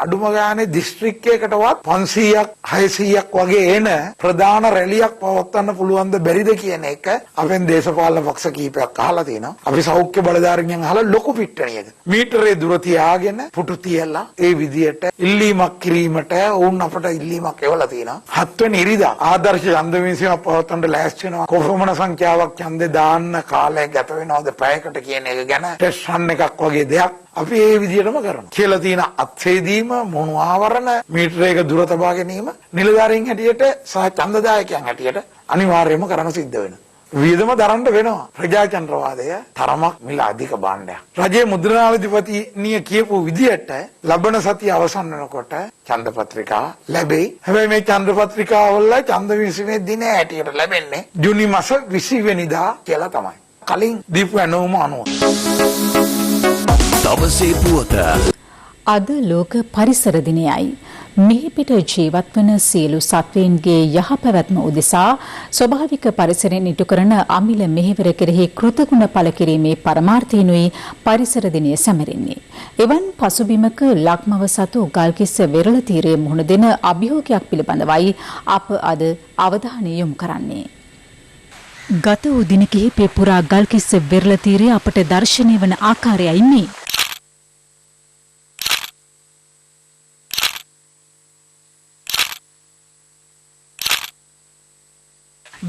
Q: අඩුම ගානේ දිස්ත්‍රික්කයකටවත් 500ක් 600ක් වගේ එන ප්‍රධාන රැලියක් පවත්වන්න පුළුවන්ද බැරිද කියන එක අපෙන් දේශපාලන පක්ෂ කීපයක් අහලා තිනවා. අපි සෞඛ්‍ය බලධාරීන්ගෙන් අහලා ලොකු පිට්ටනියක මීටරේ දුර තියාගෙන පුටු තියලා ඒ විදියට ඉල්ලීමක් කිරීමට වුන් අපට ඉල්ලීමක් එවලා තිනවා. 7 වෙනි ඉරිදා ආදර්ශ ඡන්ද විමසීමක් පවත්වන්න ලෑස්ති වෙනවා. කොපමණ සංඛ්‍යාවක් ඡන්දේ දාන්න කාලය ගත වෙනවද පැයකට කියන එක ගැන ටෙස්ට් රන් එකක් වගේ දෙයක් අපි ඒ විදිහටම කරනවා. කියලා තියෙන අත්සේදීම මොණු ආවරණ මීටර 1 දුර තබා ගැනීම නිලධාරීන් හැටියට සහ ඡන්දදායකයන් හැටියට අනිවාර්යයෙන්ම කරන්න සිද්ධ වෙනවා. වියදම දරන්න වෙනවා. ප්‍රජාතන්ත්‍රවාදය තරමක් මිල අධික භාණ්ඩයක්. රජයේ මුද්‍රණාධිපතිනිය කියපු විදිහට ලබන සතිය අවසන් වෙනකොට ඡන්ද පත්‍රිකා ලැබෙයි. හැබැයි මේ ඡන්ද පත්‍රිකාවල ඡන්ද විමසීමේ දින හැටියට ලැබෙන්නේ ජූනි මාස 20 වෙනිදා කියලා තමයි. කලින් දීපු ඇනෝම අනුව.
O: දවසේ පුවත
B: අද ලෝක පරිසර දිනයයි. මෙහිපිට ජීවත් වන සියලු සත්වයන්ගේ යහපැවැත්ම උදෙසා ස්වභාවික පරිසරයෙන් ඉටු කරන අමිල මෙහෙවර කෙරෙහි කෘතගුණ පළ කිරීමේ පරමාර්ථයෙනුයි පරිසර දිනය සැමරෙන්නේ. එවන් පසුබිමක ලක්මව සතු ගල්කිස්ස වෙරළ තීරයේ මුහුණ දෙන අභියෝගයක් පිළිබඳවයි අප අද අවධානය යොමු කරන්නේ. ගත වූ දින කිහිපය පුරා ගල්කිස්ස වෙරළ තීරයේ අපට දර්ශනය වන ආකාරයයි මේ.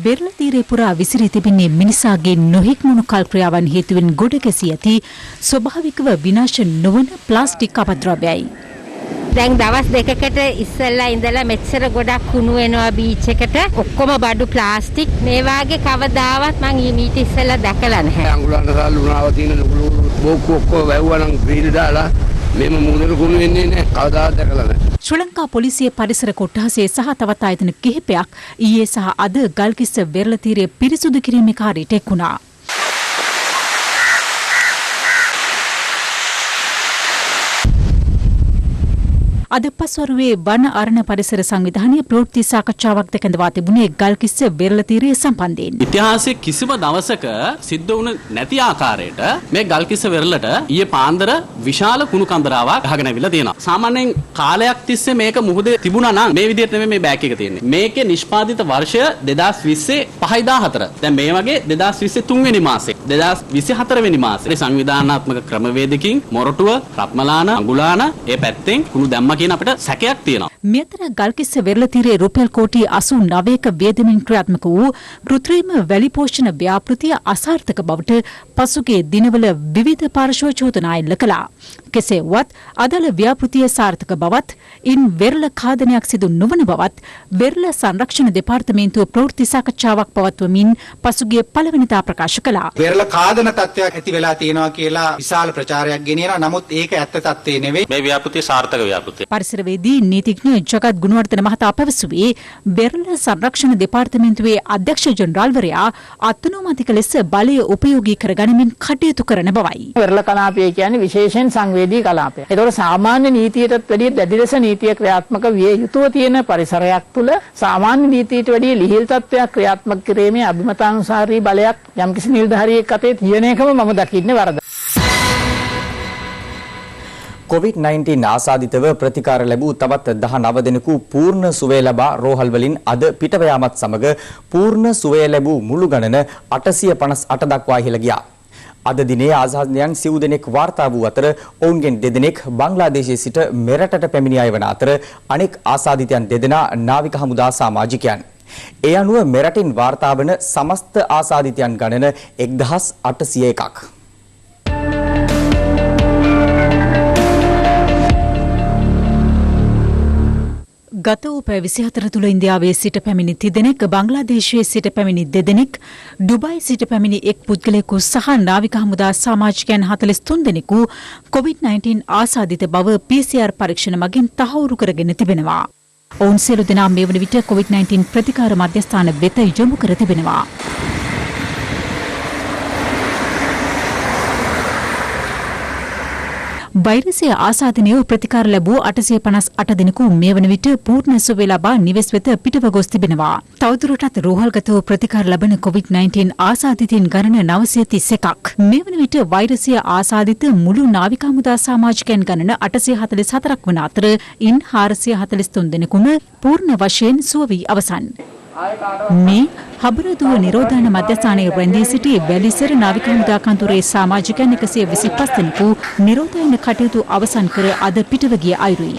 B: වෙරළ තීරයේ පුරා විසිරී තිබෙන්නේ මිනිසාගේ නොහික්මුණු කල්ක්‍රියාවන් හේතුවෙන් ගොඩ ගැසී ඇති ස්වභාවිකව විනාශ නොවන ප්ලාස්ටික් අපද්‍රව්‍යයි.
R: දැන් දවස් දෙකකට ඉස්සෙල්ලා ඉඳලා මෙච්චර ගොඩක් කුණු වෙනවා බීච් එකට. ඔක්කොම බඩු ප්ලාස්ටික්. මේ වාගේ කවදාවත් මං ඊට ඉස්සෙල්ලා දැකලා නැහැ.
S: අඟුලන්ට සල්ුණාව තියෙන ලොකු බෝක්කු ඔක්කොම වැව්වා නම් බීඩ දාලා මෙම මුදල් කුණු වෙන්නේ නැහැ. කවදාවත් දැකලා නැහැ.
B: ශ්‍රී ලංකා පොලිසිය පරිසර කොට්ටාසයේ සහ තවත් ආයතන කිහිපයක් ඊයේ සහ අද ගල්කිස්ස වෙරළ තීරය පිරිසුදු කිරීමේ කාර්යයට එක් වුණා. අද පස්වරුවේ වන අරණ පරිසර සංවිධානයේ ප්‍රවෘත්ති සාකච්ඡාවක් කැඳවා තිබුණේ ගල්කිස්ස වෙරළ තීරය සම්බන්ධයෙන්.
T: ඉතිහාසයේ කිසිම දවසක සිද්ධ වුණ නැති ආකාරයට මේ ගල්කිස්ස වෙරළට ඊයේ පාන්දර විශාල කුණු කන්දරාවක් ගහගෙන ඇවිල්ලා තියෙනවා. සාමාන්‍යයෙන් කාලයක් තිස්සේ මේක මුහුදේ තිබුණා නම් මේ විදිහට නෙමෙයි මේ බෑග් එක තියෙන්නේ. මේකේ නිෂ්පාදිත වර්ෂය 2020 5/14. දැන් මේ වගේ 2020 3 වෙනි මාසේ 2024 වෙනි මාසේ සංවිධානාත්මක ක්‍රමවේදකින් මොරටුව, රත්මලාන, අඟුලාන ඒ පැත්තෙන් කුණු දැම්ම කියන අපිට සැකයක් තියෙනවා.
B: මෙතර ගල්කිස්ස වෙරළ තීරයේ රුපියල් කෝටි 89ක වේදමින් ක්‍රියාත්මක වූ කෘත්‍රිම වැලි පෝෂණ ව්‍යාපෘතිය අසාර්ථක බවට පසුගිය දිනවල විවිධ පාර්ශ්ව චෝදනා එල්ල කළා. කෙසේ වුවත් අදාළ ව්‍යාපෘතිය සාර්ථක බවත් ඉන් වෙරළ ඛාදනයක් සිදු නොවන බවත් වෙරළ සංරක්ෂණ දෙපාර්තමේන්තුව ප්‍රවෘත්ති සාකච්ඡාවක් පවත්වමින් පසුගිය පළවෙනිදා ප්‍රකාශ කළා.
U: පෙරළ කාදන තත්ත්වයක් ඇති වෙලා තියෙනවා කියලා විශාල ප්‍රචාරයක් ගෙනියනවා. නමුත් ඒක ඇත්ත තත්ත්වේ නෙවෙයි.
V: මේ ව්‍යාපෘතිය සාර්ථක ව්‍යාපෘතිය.
B: පරිසරවේදී නීතිඥ ජගත් ගුණවර්ධන මහතා පැවසුවේ බෙරළ සංරක්ෂණ දෙපාර්තමේන්තුවේ අධ්‍යක්ෂ ජෙනරාල්වරයා අත්නෝමතික ලෙස බලය උපයෝගී කරගනිමින් කටයුතු කරන බවයි.
W: වෙරළ කලාපය කියන්නේ විශේෂයෙන් සංවේදී කලාපය. ඒතකොට සාමාන්‍ය නීතියටත් වැඩිය දැඩි ලෙස නීතිය ක්‍රියාත්මක විය යුතුව තියෙන පරිසරයක් තුළ සාමාන්‍ය නීතියට වැඩිය ලිහිල් තත්ත්වයක් ක්‍රියාත්මක කිරීමේ අභිමතානුසාරී බලයක් යම්කිසි නිලධාරියෙක් අතේ තියෙන එකම මම දකින්නේ වරද.
A: COVID-19 ආසාදිතව ප්‍රතිකාර ලැබූ තවත් 19 දෙනෙකු පූර්ණ සුවය ලබා රෝහල් වලින් අද පිටව යාමත් සමග පූර්ණ සුවය ලැබූ මුළු ගණන 858 දක්වා ඉහළ ගියා. අද දිනේ ආසාදිතයන් සිව් දෙනෙක් වාර්තා වූ අතර ඔවුන්ගෙන් දෙදෙනෙක් බංග්ලාදේශයේ සිට මෙරටට පැමිණි අය වන අතර අනෙක් ආසාදිතයන් දෙදෙනා නාවික හමුදා සමාජිකයන්. ඒ අනුව මෙරටින් වාර්තා වන සමස්ත ආසාදිතයන් ගණන 1801ක්.
B: ගත වූ පැය 24 තුළ ඉන්දියාවේ සිට පැමිණි 30 දෙනෙක්, බංග්ලාදේශයේ සිට පැමිණි 2 දෙනෙක්, ඩුබායි සිට පැමිණි 1 පුද්ගලයෙකු සහ නාවික හමුදා සමාජිකයන් 43 දෙනෙකු COVID-19 ආසාදිත බව PCR පරීක්ෂණ මගින් තහවුරු කරගෙන තිබෙනවා. ඔවුන් සියලු දෙනා මේ වන විට COVID-19 ප්‍රතිකාර මධ්‍යස්ථාන වෙත යොමු කර තිබෙනවා. වෛරසය ආසාදනය ප්‍රතිකාර ලැබූ 858 දෙනෙකු මේ වන විට පූර්ණ සුවය ලබා නිවෙස් වෙත පිටව ගොස් තිබෙනවා. තවදුරටත් රෝහල්ගතව ප්‍රතිකාර ලබන COVID-19 ආසාදිතයින් ගණන 931ක්. මේ වන විට වෛරසය ආසාදිත මුළු නාවික හමුදා සමාජිකයන් ගණන 844ක් වන අතර ඉන් 443 දෙනෙකුම පූර්ණ වශයෙන් සුව වී අවසන්. මේ හබරදුව නිරෝධායන මධ්‍යස්ථානයේ රැඳී සිටි වැලිසර නාවික හමුදා කඳුරේ සමාජිකයන් 125 දෙනෙකු නිරෝධායන කටයුතු අවසන් කර අද පිටව ගිය අයුරුයි.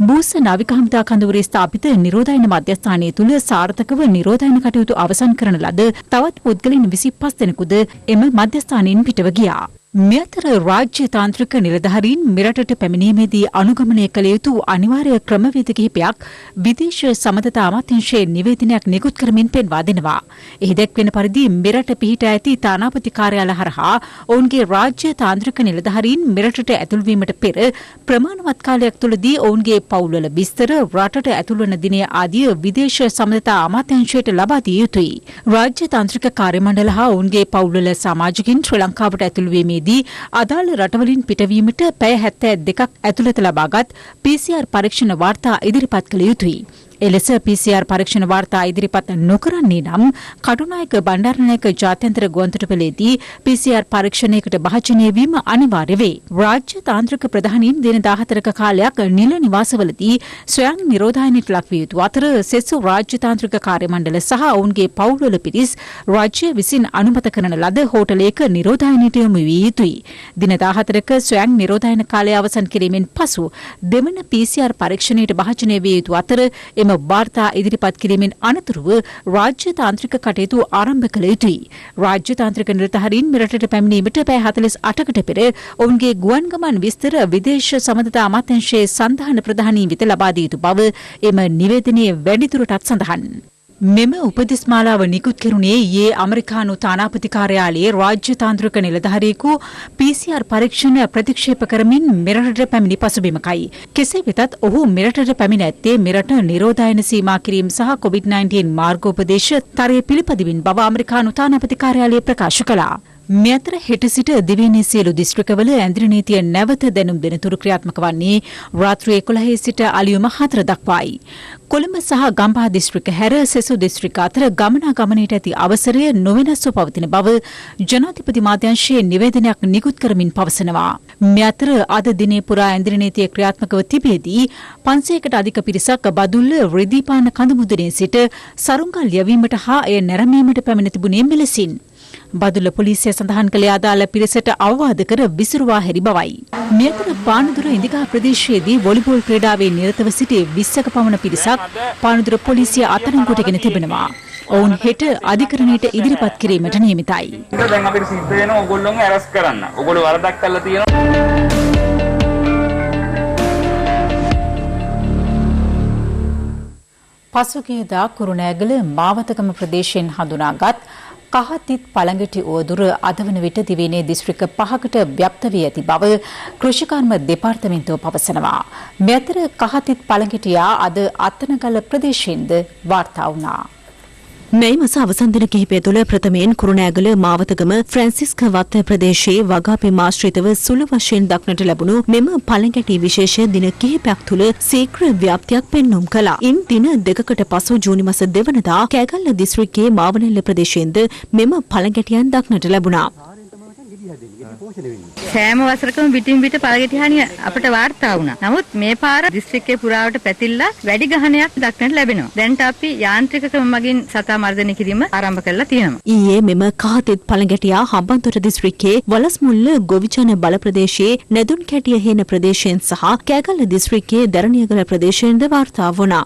B: බූස නාවික හමුදා කඳවුරේ ස්ථාපිත නිරෝධායන මධ්‍යස්ථානය තුළ සාර්ථකව නිරෝධායන කටයුතු අවසන් කරන ලද තවත් පුද්ගලයන් 25 දෙනෙකුද එම මධ්‍යස්ථානයෙන් පිටව ගියා. මේ අතර රාජ්‍ය තාන්ත්‍රික නිලධාරීන් මෙරටට පැමිණීමේදී අනුගමනය කළ යුතු අනිවාර්ය ක්‍රමවේද කිහිපයක් විදේශ සමගතා අමාත්‍යාංශයේ නිවේදනයක් නිකුත් කරමින් පෙන්වා දෙනවා. එහි දැක්වෙන පරිදි මෙරට පිහිටා ඇති තානාපති කාර්යාල හරහා ඔවුන්ගේ රාජ්‍ය තාන්ත්‍රික නිලධාරීන් මෙරටට ඇතුල් වීමට පෙර ප්‍රමාණවත් කාලයක් තුළදී ඔවුන්ගේ පවුල්වල විස්තර රටට ඇතුල් වන දිනය ආදිය විදේශ සමගතා අමාත්‍යාංශයට ලබා දිය යුතුයි. රාජ්‍ය තාන්ත්‍රික කාර්ය මණ්ඩල හා ඔවුන්ගේ පවුල්වල සමාජිකින් ශ්‍රී ලංකාවට ඇතුල් වීමේ අදාළ රටවලින් පිටවීමට පැය 72ක් ඇතුළත ලබාගත් PCR පරීක්ෂණ වාර්තා ඉදිරිපත් කළ යුතුයි. එලෙස PCR පරීක්ෂණ වාර්තා ඉදිරිපත් නොකරන්නේ නම් කටුනායක බණ්ඩාරනායක ජාත්‍යන්තර ගුවන්තොටුපළේදී PCR පරීක්ෂණයකට භාජනය වීම අනිවාර්ය වේ. රාජ්‍ය තාන්ත්‍රික ප්‍රධානීන් දින 14ක කාලයක් නිල නිවාසවලදී ස්වයං නිරෝධායනයට ලක්විය යුතු අතර සෙසු රාජ්‍ය තාන්ත්‍රික කාර්ය මණ්ඩල සහ ඔවුන්ගේ පවුල්වල පිරිස් රාජ්‍ය විසින් අනුමත කරන ලද හෝටලයක නිරෝධායනයට යොමු විය යුතුයි. දින 14ක ස්වයං නිරෝධායන කාලය අවසන් කිරීමෙන් පසු දෙවන PCR පරීක්ෂණයට භාජනය විය යුතු අතර එම වාර්තා ඉදිරිපත් කිරීමෙන් අනතුරුව රාජ්‍ය තාන්ත්‍රික කටයුතු ආරම්භ කළ යුතුයි. රාජ්‍ය තාන්ත්‍රික නිලධාරීන් මෙරටට පැමිණීමට පැය 48කට පෙර ඔවුන්ගේ ගුවන් ගමන් විස්තර විදේශ සමගතා අමාත්‍යාංශයේ සන්ධාන ප්‍රධානී වෙත ලබා දිය යුතු බව එම නිවේදනයේ වැඩිදුරටත් සඳහන්. මෙම උපදෙස්මාලාව නිකුත් කෙරුණේ ඊයේ ඇමරිකානු තානාපති කාර්යාලයේ රාජ්‍ය තාන්ත්‍රික නිලධාරියෙකු PCR පරීක්ෂණ ප්‍රතික්ෂේප කරමින් මෙරටට පැමිණි පසුබිමකයි. කෙසේ වෙතත් ඔහු මෙරටට පැමිණ ඇත්තේ මෙරට නිරෝධායන සීමා කිරීම සහ COVID-19 මාර්ගෝපදේශ තරය පිළිපදිමින් බව ඇමරිකානු තානාපති කාර්යාලය ප්‍රකාශ කළා. මේ අතර හෙට සිට දිවයිනේ සියලු දිස්ත්‍රික්කවල ඇඳිරි නීතිය නැවත දැනුම් දෙන තුරු ක්‍රියාත්මක වන්නේ රාත්‍රී 11 සිට අලියම 4 දක්වායි. කොළඹ සහ ගම්පහ දිස්ත්‍රික්ක හැර සෙසු දිස්ත්‍රික්ක අතර ගමනාගමනයට ඇති අවසරය නොවෙනස්ව පවතින බව ජනාධිපති මාධ්‍යංශයේ නිවේදනයක් නිකුත් කරමින් පවසනවා. මේ අතර අද දිනේ පුරා ඇඳිරි නීතිය ක්‍රියාත්මකව තිබෙදී 500කට අධික පිරිසක් බදුල්ල රිදීපාන කඳුමුදුනේ සිට සරුංගල් යැවීමට හා එය නැරඹීමට පැමිණ තිබුණේ මෙලෙසින්. බදුල්ල පොලිසිය සඳහන් කළ අදාළ පිරිසට අවවාද කර විසිරුවා හැරි බවයි. මේ අතර පානදුර ඉදිකා ප්‍රදේශයේදී වොලිබෝල් ක්‍රීඩාවේ නිරතව සිටි 20ක පමණ පිරිසක් පානදුර පොලිසිය අත්අඩංගුවටගෙන තිබෙනවා. ඔවුන් හෙට අධිකරණයට ඉදිරිපත් කිරීමට නියමිතයි.
X: දැන් අපිට සිද්ධ වෙනවා ඕගොල්ලෝම ඇරස්ට් කරන්න. ඕගොල්ලෝ වරදක් කළා තියෙනවා.
B: පසුගියදා කුරුණෑගල මාවතකම ප්‍රදේශයෙන් හඳුනාගත් කහතිත් පළඟටි උවදුර අද වන විට දිවයිනේ දිස්ත්‍රික්ක 5කට ව්‍යාප්ත වී ඇති බව කෘෂිකර්ම දෙපාර්තමේන්තුව පවසනවා. මේ අතර කහතිත් පළඟටියා අද අත්තනගල ප්‍රදේශයෙන්ද වාර්තා වුණා.
M: මේ මාස අවසන් දින කිහිපය තුළ ප්‍රථමයෙන් කුරුණෑගල මාවතගම ෆ්‍රැන්සිස්ක වත්ත ප්‍රදේශයේ වගාපෙම් ආශ්‍රිතව සුළු වශයෙන් දක්නට ලැබුණු මෙම පළඟැටි විශේෂ දින කිහිපයක් තුළ ශීඝ්‍ර ව්‍යාප්තියක් පෙන්නුම් කළා. ඉන් දින දෙකකට පසු ජූනි මාස 2 වෙනිදා කෑගල්ල දිස්ත්‍රික්කයේ මාවනෙල්ල ප්‍රදේශයෙන්ද මෙම පළඟැටියන් දක්නට ලැබුණා.
E: සෑම වසරකම පිටින් පිට පළගෙටි හානිය අපට වාර්තා වුණා. නමුත් මේ පාර දිස්ත්‍රික්කයේ පුරාවට පැතිරලා වැඩි ගහනයක් දක්නට ලැබෙනවා. දැන්ට අපි යාන්ත්‍රික ක්‍රම මගින් සතා මර්ධනය කිරීම ආරම්භ කරලා තියෙනවා.
M: ඊයේ මෙම කහතිත් පළඟැටියා හම්බන්තොට දිස්ත්‍රික්කයේ වලස්මුල්ල ගොවිජන බල ප්‍රදේශයේ නැදුන් කැටිය හේන ප්‍රදේශයෙන් සහ කෑගල්ල දිස්ත්‍රික්කයේ දරණියගල ප්‍රදේශයෙන්ද වාර්තා වුණා.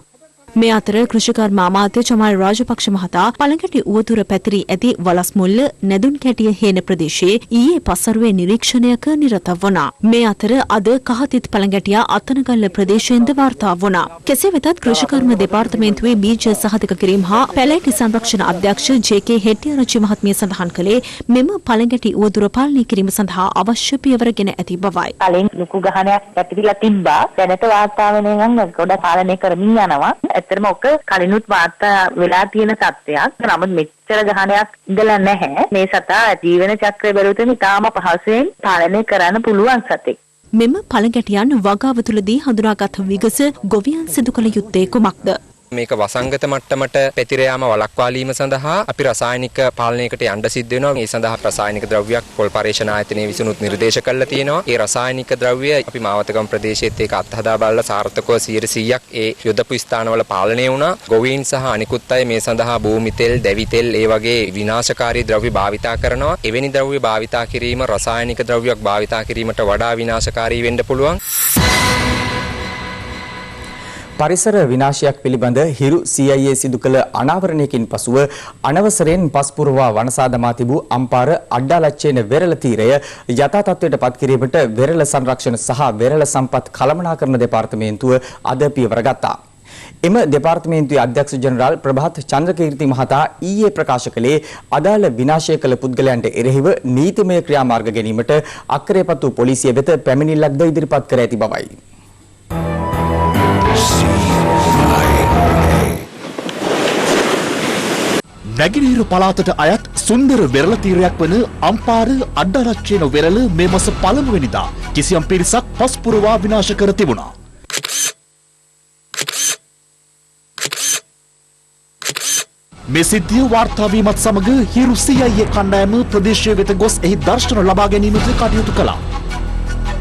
M: මේ අතර කෘෂිකර්ම අමාත්‍ය චමල් රාජපක්ෂ මහතා පළඟැටි උවතුර පැතිරී ඇති වලස්මුල්ල නැදුන් කැටිය හේන ප්‍රදේශයේ ඊයේ පසරුවේ නිරීක්ෂණයක නිරත වුණා. මේ අතර අද කහතිත් පළඟැටියා අත්තනගල්ල ප්‍රදේශයෙන්ද වාර්තා වුණා. කෙසේ වෙතත් කෘෂිකර්ම දෙපාර්තමේන්තුවේ බීජ සහතික කිරීම හා පැලැටි සංරක්ෂණ අධ්‍යක්ෂ ජේ.කේ හෙට්ටිආරච්චි මහත්මිය සඳහන් කළේ මෙම පළඟැටි උවතුර පාලනය කිරීම සඳහා අවශ්‍ය පියවර ගෙන ඇති බවයි.
F: කලින් ලොකු ගහනයක් පැතිරිලා තිබ්බා. දැනට වාර්තා වෙන නම් ගොඩ පාලනය කරමින් යනවා. ඇත්තටම ඔක කලිනුත් වාර්තා වෙලා තියෙන තත්ත්වයක්. නමුත් මෙච්චර ගහනයක් ඉඳලා නැහැ. මේ සතා ජීවන චක්‍රය බැලුවොත් ඉතාම පහසුවෙන් පාලනය කරන්න පුළුවන් සතෙක්.
M: මෙම පළඟැටියන් වගාව තුලදී හඳුනාගත් විගස ගොවියන් සිදු කළ යුත්තේ කුමක්ද?
G: මේක වසංගත මට්ටමට පැතිර යාම වළක්වාලීම සඳහා අපි රසායනික පාලනයකට යන්න සිද්ධ වෙනවා. මේ සඳහා රසායනික ද්‍රව්‍යයක් පොල් පරීක්ෂණ ආයතනයේ විසිනුත් නිර්දේශ කළා තියෙනවා. ඒ රසායනික ද්‍රව්‍ය අපි මාවතගම ප්‍රදේශයේත් ඒක අත්හදා බලලා සාර්ථකව 100%ක් ඒ යොදපු ස්ථානවල පාලනය වුණා. ගොවීන් සහ අනිකුත් අය මේ සඳහා භූමි තෙල්, දැවි තෙල් ඒ වගේ විනාශකාරී ද්‍රව්‍ය භාවිතා කරනවා. එවැනි ද්‍රව්‍ය භාවිතා කිරීම රසායනික ද්‍රව්‍යයක් භාවිතා කිරීමට වඩා විනාශකාරී වෙන්න පුළුවන්.
A: පරිසර විනාශයක් පිළිබඳ හිරු CIA සිදු කළ අනාවරණයකින් පසුව අනවසරයෙන් පස්පුරවා වනසා දමා තිබූ අම්පාර අඩ්ඩාලච්චේන වෙරළ තීරය යථා තත්ත්වයට පත් කිරීමට වෙරළ සංරක්ෂණ සහ වෙරළ සම්පත් කළමනාකරණ දෙපාර්තමේන්තුව අද පියවර ගත්තා. එම දෙපාර්තමේන්තුවේ අධ්‍යක්ෂ ජනරාල් ප්‍රභාත් චන්ද්‍රකීර්ති මහතා ඊයේ ප්‍රකාශ කළේ අදාළ විනාශය කළ පුද්ගලයන්ට එරෙහිව නීතිමය ක්‍රියාමාර්ග ගැනීමට අක්කරේපත්තු පොලිසිය වෙත පැමිණිල්ලක්ද ඉදිරිපත් කර ඇති බවයි.
C: නැගිනහිර පළාතට අයත් සුන්දර වෙරළ තීරයක් වන අම්පාර අඩ්ඩාරච්චේන වෙරළ මේ මාස පළමුවෙනිදා කිසියම් පිරිසක් පස්පුරවා විනාශ කර තිබුණා. මේ සිද්ධිය වාර්තා වීමත් සමග හිරු CIA කණ්ඩායම ප්‍රදේශය වෙත ගොස් එහි දර්ශන ලබා ගැනීමට කටයුතු කළා.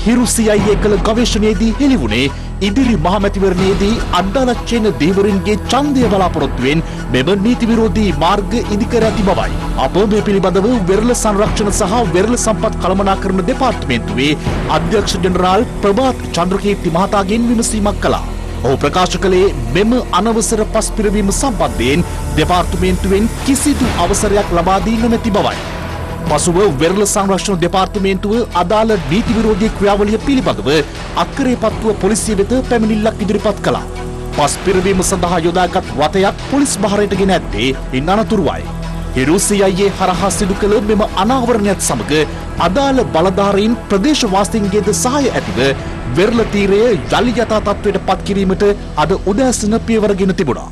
C: හිරු CIA කළ ගවේෂණයේදී හෙළි වුණේ ඉදිරි මහමැතිවරණයේදී අඩ්ඩාලච්චේන දේවරින්ගේ ඡන්දය බලාපොරොත්තුවෙන් මෙම නීති විරෝධී මාර්ග ඉදිකර ඇති බවයි. අප මේ පිළිබඳව වෙරළ සංරක්ෂණ සහ වෙරළ සම්පත් කළමනාකරණ දෙපාර්තමේන්තුවේ අධ්‍යක්ෂ ජනරාල් ප්‍රභාත් චන්ද්‍රකීර්ති මහතාගෙන් විමසීමක් කළා. ඔහු ප්‍රකාශ කළේ මෙම අනවසර පස් පිරවීම සම්බන්ධයෙන් දෙපාර්තමේන්තුවෙන් කිසිදු අවසරයක් ලබා දී නොමැති බවයි. පසුව වෙරළ සංරක්ෂණ දෙපාර්තමේන්තුව අදාළ නීති විරෝධී ක්‍රියාවලිය පිළිබඳව අක්කරේපත්තුව පොලිසිය වෙත පැමිණිල්ලක් ඉදිරිපත් කළා. පස් පිරවීම සඳහා යොදාගත් රථයක් පොලිස් භාරයට ගෙන ඇත්තේ ඉන් අනතුරුවයි. හිරු CIA හරහා සිදු කළ මෙම අනාවරණයත් සමග අදාළ බලධාරීන් ප්‍රදේශවාසීන්ගේද සහාය ඇතිව වෙරළ තීරය යලි යථා තත්ත්වයට පත් කිරීමට අද උදෑසන පියවරගෙන තිබුණා.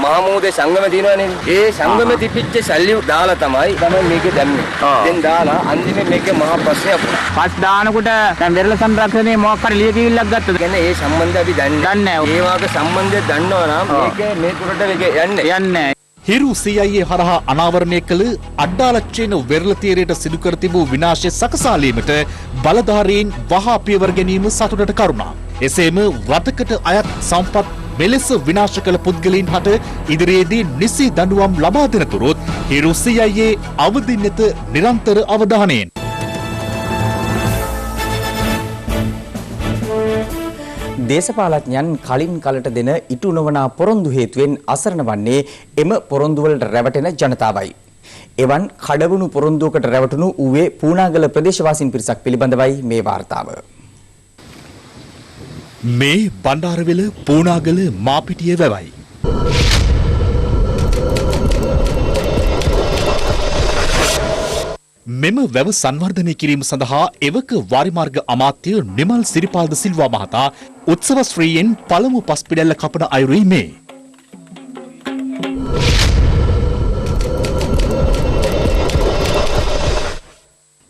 S: මහමූදේ සංගම තියෙනවනේ. ඒ සංගම තිබිච්ච සල්ලි දාලා තමයි මේකේ දැම්මේ. දැන් දාලා අන්තිමේ මේකේ මහා ප්‍රශ්නයක් වුණා.
W: පස් දානකොට දැන් වෙරළ සංරක්ෂණයේ මොකක් හරි ලියකියවිල්ලක් ගත්තද?
S: කියන්නේ ඒ සම්බන්ධය අපි දන්නේ නැහැ. ඒ වාගේ සම්බන්ධය දන්නවා නම් මේකේ මේ තුරට යන්නේ.
C: හිරු CIA හරහා අනාවරණය කළ අඩ්ඩාලච්චේන වෙරළ තීරයට සිදු කර තිබූ විනාශය සකසාලීමට බලධාරීන් වහා පියවර ගැනීම සතුටට කරුණා. එසේම රටකට අයත් සම්පත් මෙලෙස විනාශ කළ පුද්ගලයන් හට ඉදිරියේදී නිසි දඬුවම් ලබා දෙන තුරුත් හිරු CIA අවදි නැත නිරන්තර අවධානයෙන්.
A: දේශපාලඥයන් කලින් කලට දෙන ඉටු නොවන පොරොන්දු හේතුවෙන් අසරණ වන්නේ එම පොරොන්දුවලට රැවටෙන ජනතාවයි. එවන් කඩවුණු පොරොන්දුවකට රැවටුණු ඌවේ පූනාගල ප්‍රදේශවාසීන් පිරිසක් පිළිබඳවයි මේ වාර්තාව.
C: මේ බණ්ඩාරවෙල පූනාගල මාපිටිය වැවයි. මෙම වැව සංවර්ධනය කිරීම සඳහා එවක වාරිමාර්ග අමාත්‍ය නිමල් සිරිපාල්ද සිල්වා මහතා උත්සව ශ්‍රීයෙන් පළමු පස්පිඩැල්ල කපන අයුරුයි මේ.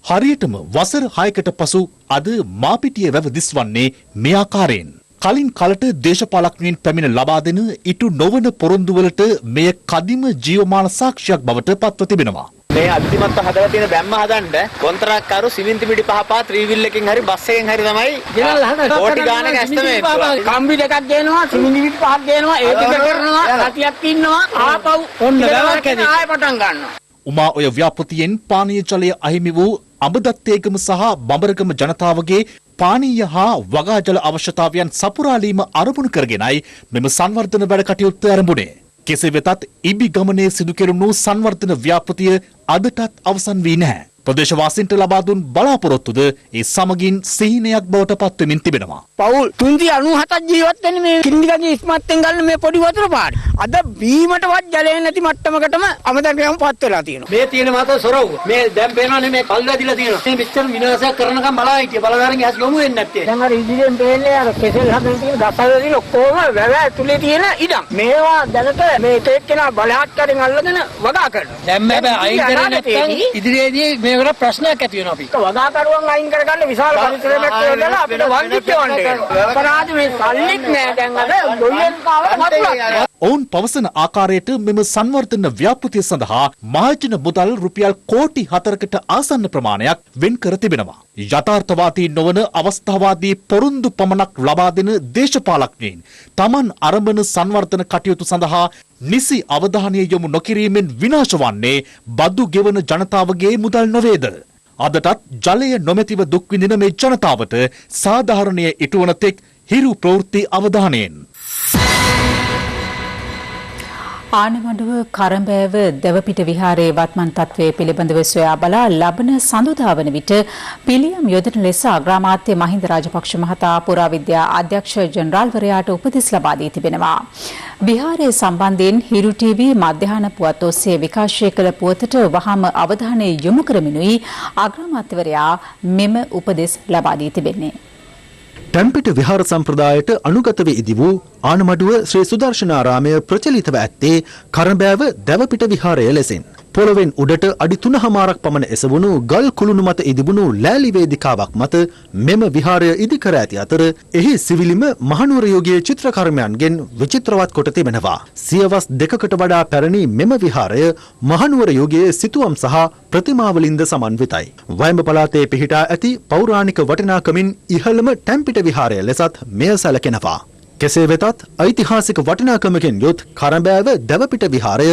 C: හරියටම වසර 6කට පසු අද මාපිටිය වැව දිස්වන්නේ මේ ආකාරයෙන්. කලින් කලට දේශපාලඥයින් පැමිණ ලබා දෙන ඉටු නොවන පොරොන්දුවලට මෙය කදිම ජීවමාන සාක්ෂියක් බවට පත්ව තිබෙනවා.
H: මේ අන්තිමට හදලා තියෙන බැම්ම හදන්න කොන්ත්‍රාත්කරු සිමෙන්ති පිටි පහ ත්‍රිවිල් එකකින් හරි බස් එකෙන් හරි තමයි ගෙනල්ලා හදන්න. කෝටි ගානක ඇස්තමේ කම්බි දෙකක් දෙනවා සිමෙන්ති පිටි පහක් දෙනවා ඒ ටික කරනවා සතියක් ඉන්නවා ආපහු ඔන්න වැවක් ඇදී ආයෙ පටන් ගන්නවා.
C: උමා ඔය ව්‍යාපෘතියෙන් පානීය ජලය අහිමි වූ අඹදත්තේගම සහ බඹරගම ජනතාවගේ පානීය හා වගා ජල අවශ්‍යතාවයන් සපුරාලීම අරමුණු කරගෙනයි මෙම සංවර්ධන වැඩ කටයුත්ත ආරම්භුනේ. කෙසේ වෙතත් ඉබි ගමනේ සිදු කෙරුණු සංවර්ධන ව්‍යාපෘතිය අදටත් අවසන් වී නැහැ. ප්‍රදේශවාසීන්ට ලබා දුන් බලාපොරොත්තුද ඒ සමගින් සිහිනයක් බවට පත්වෙමින් තිබෙනවා.
W: පවුල් 397ක් ජීවත් වෙන මේ කින්දිගගේ ඉස්මත්තෙන් ගන්න මේ පොඩි වතුර පාඩ. අද බීමටවත් ජලය නැති මට්ටමකටම අමතකයම පත් වෙලා තියෙනවා.
H: මේ තියෙන මාත සොරව මේ දැන් පේනවනේ මේ කල් වැදිලා තියෙනවා. මේ පිටතර විනාශයක් කරනකම් බලා හිටිය බලදාරන්ගේ ඇස් යොමු වෙන්නේ නැත්තේ.
W: දැන් අර ඉදිරියෙන් පේන්නේ අර කෙසෙල් හදන තියෙන දසවැදින ඔක්කොම වැව ඇතුලේ තියෙන ඉඩම්. මේවා දැනට මේ තේක්කෙනා බලහත්කාරයෙන් අල්ලගෙන වගා කරනවා.
H: දැන් මේ අයින් කරේ නැත්නම් ඉදිරියේදී මේකට ප්‍රශ්නයක් ඇති වෙනවා අපි.
W: වගාකරුවන් අයින් කරගන්න විශාල පරිශ්‍රමයක් යොදලා අපිට වන්දිච්ච වන්නේ. අපරාධ මේ සල්ලිත් නෑ දැන් අද ඩොලියෙන් කාවට මතුවක්.
C: ඔවුන් පවසන ආකාරයට මෙම සංවර්ධන ව්‍යාපෘතිය සඳහා මහජන මුදල් රුපියල් කෝටි 4කට ආසන්න ප්‍රමාණයක් වෙන් කර තිබෙනවා. යථාර්ථවාදී නොවන අවස්ථාවාදී පොරොන්දු පමණක් ලබා දෙන දේශපාලඥයින් තමන් අරඹන සංවර්ධන කටයුතු සඳහා නිසි අවධානය යොමු නොකිරීමෙන් විනාශ වන්නේ බදු ගෙවන ජනතාවගේ මුදල් නොවේද? අදටත් ජලය නොමැතිව දුක් විඳින මේ ජනතාවට සාධාරණය ඉටුවන තෙක් හිරු ප්‍රවෘත්ති අවධානයෙන්.
B: ආනමඩුව කරඹෑව දෙවපිට විහාරයේ වත්මන් තත්වයේ පිළිබඳව සොයා බලා ලබන සඳුදා වන විට පිළියම් යොදන ලෙස අග්‍රාමාත්‍ය මහින්ද රාජපක්ෂ මහතා පුරාවිද්‍යා අධ්‍යක්ෂ ජෙනරාල්වරයාට උපදෙස් ලබා දී තිබෙනවා. විහාරය සම්බන්ධයෙන් හිරු ටීවී මධ්‍යහන පුවත් ඔස්සේ විකාශය කළ පුවතට වහාම අවධානය යොමු කරමිනුයි අග්‍රාමාත්‍යවරයා මෙම උපදෙස් ලබා දී තිබෙන්නේ.
D: ටැම්පිට විහාර සම්ප්‍රදායට අනුගත වී ඉදි වූ ආනමඩුව ශ්‍රී සුදර්ශනාරාමය ප්‍රචලිතව ඇත්තේ කරඹෑව දැවපිට විහාරය ලෙසින්. පොළොවෙන් උඩට අඩි 3.5ක් පමණ එසවුණු ගල් කුළුණු මත ඉදිබුණු ලෑලි වේදිකාවක් මත මෙම විහාරය ඉදිකර ඇති අතර එහි සිවිලිම මහනුවර යුගයේ චිත්‍ර කර්මයන්ගෙන් විචිත්‍රවත් කොට තිබෙනවා. සියවස් 2කට වඩා පැරණි මෙම විහාරය මහනුවර යුගයේ සිතුවම් සහ ප්‍රතිමාවලින්ද සමන්විතයි. වයඹ පළාතේ පිහිටා ඇති පෞරාණික වටිනාකමින් ඉහළම ටැම්පිට විහාරය ලෙසත් මෙය සැලකෙනවා. කෙසේ වෙතත් ඓතිහාසික වටිනාකමකින් යුත් කරඹෑව දැවපිට විහාරය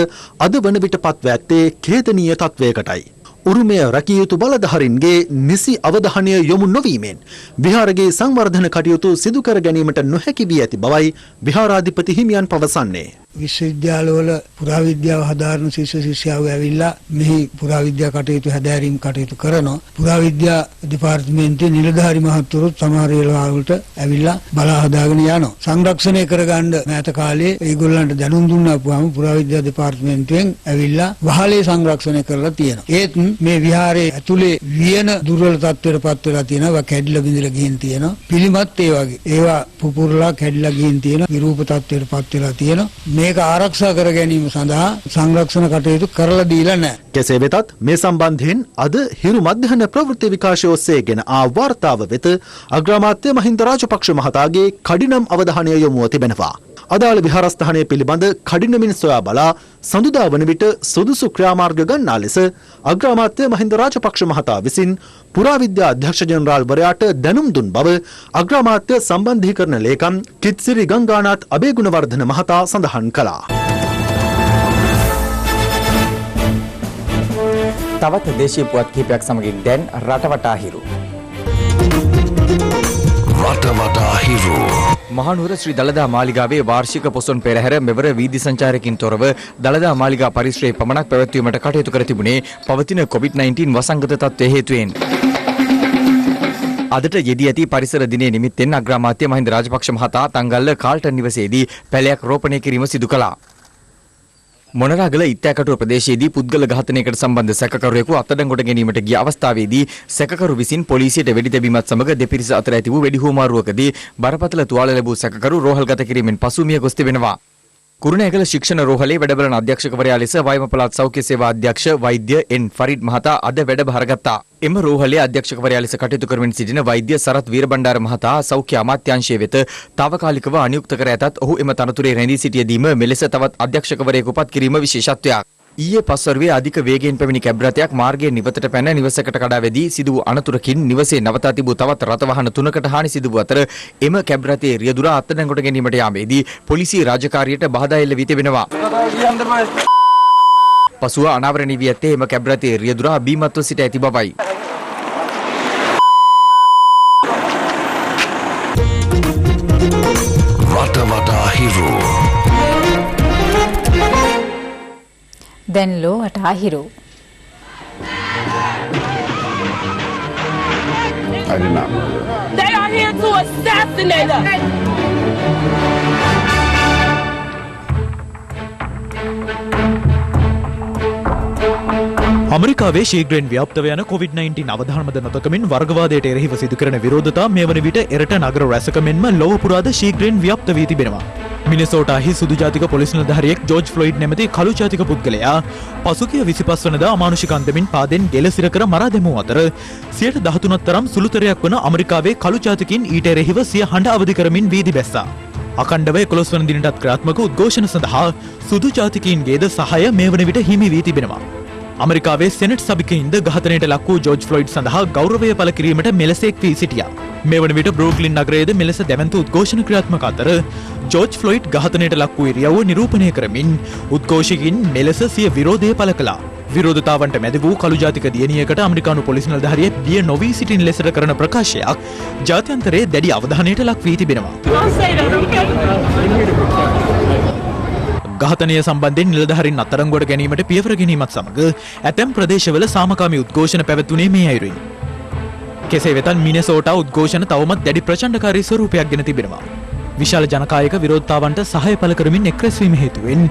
D: අද වන විට පත්ව ඇත්තේ ඛේදනීය තත්වයකටයි. උරුමය රැකිය යුතු බලධාරීන්ගේ නිසි අවධානය යොමු නොවීමෙන් විහාරගේ සංවර්ධන කටයුතු සිදු කර ගැනීමට නොහැකි වී ඇති බවයි විහාරාධිපති හිමියන් පවසන්නේ.
I: විශ්වවිද්‍යාලවල පුරාවිද්‍යාව හදාරන ශිෂ්‍ය ශිෂ්‍යාවෝ ඇවිල්ලා මෙහි පුරාවිද්‍යා කටයුතු හැදෑරීම් කටයුතු කරනවා. පුරාවිද්‍යා දෙපාර්තමේන්තුවේ නිලධාරි මහත්වරුත් සමහර වෙලාවලට ඇවිල්ලා බලා හදාගෙන යනවා. සංරක්ෂණය කරගන්න මෑත කාලේ ඒගොල්ලන්ට දැනුම් දුන්නාපුවාම පුරාවිද්‍යා දෙපාර්තමේන්තුවෙන් ඇවිල්ලා වහලේ සංරක්ෂණය කරලා තියෙනවා. ඒත් මේ විහාරයේ ඇතුලේ වියන දුර්වල තත්ත්වයට පත් වෙලා තියෙනවා. කැඩිලා බිඳලා ගිහින් තියෙනවා. පිළිමත් ඒ වගේ. ඒවා පුපුරලා කැඩිලා ගිහින් තියෙනවා. විරූප තත්ත්වයට පත් වෙලා තියෙනවා. මේක ආරක්ෂා කර ගැනීම සඳහා සංරක්ෂණ කටයුතු කරලා දීලා නැහැ.
D: කෙසේ වෙතත් මේ සම්බන්ධයෙන් අද හිරු මධ්‍යහන ප්‍රවෘත්ති විකාශය ඔස්සේ ගෙන ආ වාර්තාව වෙත අග්‍රාමාත්‍ය මහින්ද රාජපක්ෂ මහතාගේ කඩිනම් අවධානය යොමුව තිබෙනවා. අදාළ විහාරස්ථානය පිළිබඳ කඩිනමින් සොයා බලා සඳුදා වන විට සුදුසු ක්‍රියාමාර්ග ගන්නා ලෙස අග්‍රාමාත්‍ය මහින්ද රාජපක්ෂ මහතා විසින් පුරාවිද්‍යා අධ්‍යක්ෂ ජෙනරාල්වරයාට දැනුම් දුන් බව අග්‍රාමාත්‍ය සම්බන්ධීකරණ ලේකම් කිත්සිරි ගංගානාත් අබේගුණවර්ධන මහතා සඳහන් කළා.
A: තවත් දේශීය පුවත් කිහිපයක් සමගින් දැන් රටවටා හිරු.
O: රටවටා හිරු.
A: මහනුවර ශ්‍රී දළදා මාලිගාවේ වාර්ෂික පොසොන් පෙරහැර මෙවර වීදි සංචාරකින් තොරව දළදා මාලිගා පරිශ්‍රයේ පමණක් පැවැත්වීමට කටයුතු කර තිබුණේ පවතින COVID-19 වසංගත තත්ත්වයේ හේතුවෙන්. අදට යෙදී ඇති පරිසර දිනය නිමිත්තෙන් අග්‍රාමාත්‍ය මහින්ද රාජපක්ෂ මහතා තංගල්ල කාල්ටන් නිවසේදී පැලයක් රෝපණය කිරීම සිදු කළා. මොනරාගල ඉත්තෑකටුව ප්‍රදේශයේදී පුද්ගල ඝාතනයකට සම්බන්ධ සැකකරුවෙකු අත්අඩංගුවට ගැනීමට ගිය අවස්ථාවේදී සැකකරු විසින් පොලිසියට වෙඩි තැබීමත් සමග දෙපිරිස අතර ඇති වූ වෙඩි හුවමාරුවකදී බරපතල තුවාල ලැබූ සැකකරු රෝහල්ගත කිරීමෙන් පසු මිය ගොස් තිබෙනවා. කුරුණෑගල ශික්ෂණ රෝහලේ වැඩබලන අධ්‍යක්ෂකවරයා ලෙස වයම පළාත් සෞඛ්‍ය සේවා අධ්‍යක්ෂ වෛද්‍ය එන් ෆරිඩ් මහතා අද වැඩ ගත්තා. එම රෝහලේ අධ්‍යක්ෂකවරයා ලෙස කටයුතු කරමින් සිටින වෛද්‍ය සරත් වීරබණ්ඩාර මහතා සෞඛ්‍ය අමාත්‍යාංශය වෙත తాවකාලිකව අනියුක්ත කර ඇතත් ඔහු එම තනතුරේ රැඳී සිටියදීම මෙලෙස තවත් අධ්‍යක්ෂකවරයෙකු පත් කිරීම විශේෂත්වයක්. ඊයේ පස්වරුවේ අධික වේගයෙන් පැමිණි කැබ් රථයක් මාර්ගයේ නිවතට පැන නිවසකට කඩා වැදී සිදු වූ අනතුරකින් නිවසේ නවතා තිබූ තවත් රථ ವಾಹන 3කට හානි සිදු වූ අතර එම කැබ් රථයේ රියදුරා අත්අඩංගුවට ගැනීමට යාමේදී පොලිසිය රාජකාරියට බාධා එල්ල වී තිබෙනවා. පසුව අනාවරණය වී ඇත්තේ එම කැබ් රථයේ රියදුරා බීමත්ව සිට ඇති බවයි.
O: රටවටා හිරු
B: දැන් ලෝවට අහිරු.
J: They are here to assassinate us.
K: අමරිකාවේ ශීඝ්‍රයෙන් ව්‍යාප්තව යන COVID-19 අවධානමද නොතකමින් වර්ගවාදයට එරෙහිව සිදු කරන විරෝධතා මේ වන විට එරට නගර රැසක මෙන්ම ලොව පුරාද ශීඝ්‍රයෙන් ව්‍යාප්ත වී තිබෙනවා. මිනෙසෝටාහි සුදු ජාතික පොලිස් නිලධාරියෙක් ජෝර්ජ් ෆ්ලොයිඩ් නැමැති කළු ජාතික පුද්ගලයා පසුගිය 25 වනදා අමානුෂික අන්දමින් පාදෙන් ගෙල සිර කර මරා දැමූ අතර 13% තරම් සුළුතරයක් වන අමරිකාවේ කළු ජාතිකින් ඊට එරෙහිව සිය හඬ අවදි කරමින් වීදි බැස්සා. අකණ්ඩව 11 වන දිනටත් ක්‍රියාත්මක උද්ඝෝෂණ සඳහා සුදු ජාතිකයින්ගේද සහාය මේ වන විට හිමි වී තිබෙනවා. අමරිකාවේ සෙනෙට් සභිකයින්ද ඝාතනයට ලක් වූ ජෝර්ජ් ෆ්ලොයිඩ් සඳහා ගෞරවය පළ කිරීමට මෙලෙසෙක් වී සිටියා. මේ වන විට බ්‍රූක්ලින් නගරයේද මෙලෙස දැවැන්ත උද්ඝෝෂණ ක්‍රියාත්මක අතර ජෝර්ජ් ෆ්ලොයිඩ් ඝාතනයට ලක් වූ ඉරියව්ව නිරූපණය කරමින් උද්ඝෝෂකයින් මෙලෙස සිය විරෝධය පළ කළා. විරෝධතාවන්ට මැද වූ කළු ජාතික දියණියකට ඇමරිකානු පොලිස් නිලධාරියෙක් බිය නොවී සිටින ලෙසට කරන ප්‍රකාශයක් ජාත්‍යන්තරයේ දැඩි අවධානයට ලක් වී තිබෙනවා. ඝාතනය සම්බන්ධයෙන් නිලධාරීන් අත්අඩංගුවට ගැනීමට පියවර ගැනීමත් සමග ඇතැම් ප්‍රදේශවල සාමකාමී උද්ඝෝෂණ පැවැත්වුණේ මේ අයුරින්. කෙසේ වෙතත් මිනෙසෝටා උද්ඝෝෂණ තවමත් දැඩි ප්‍රචණ්ඩකාරී ස්වරූපයක් ගෙන තිබෙනවා. විශාල ජනකායක විරෝධතාවන්ට සහාය පළ කරමින් එක්රැස්වීම හේතුවෙන්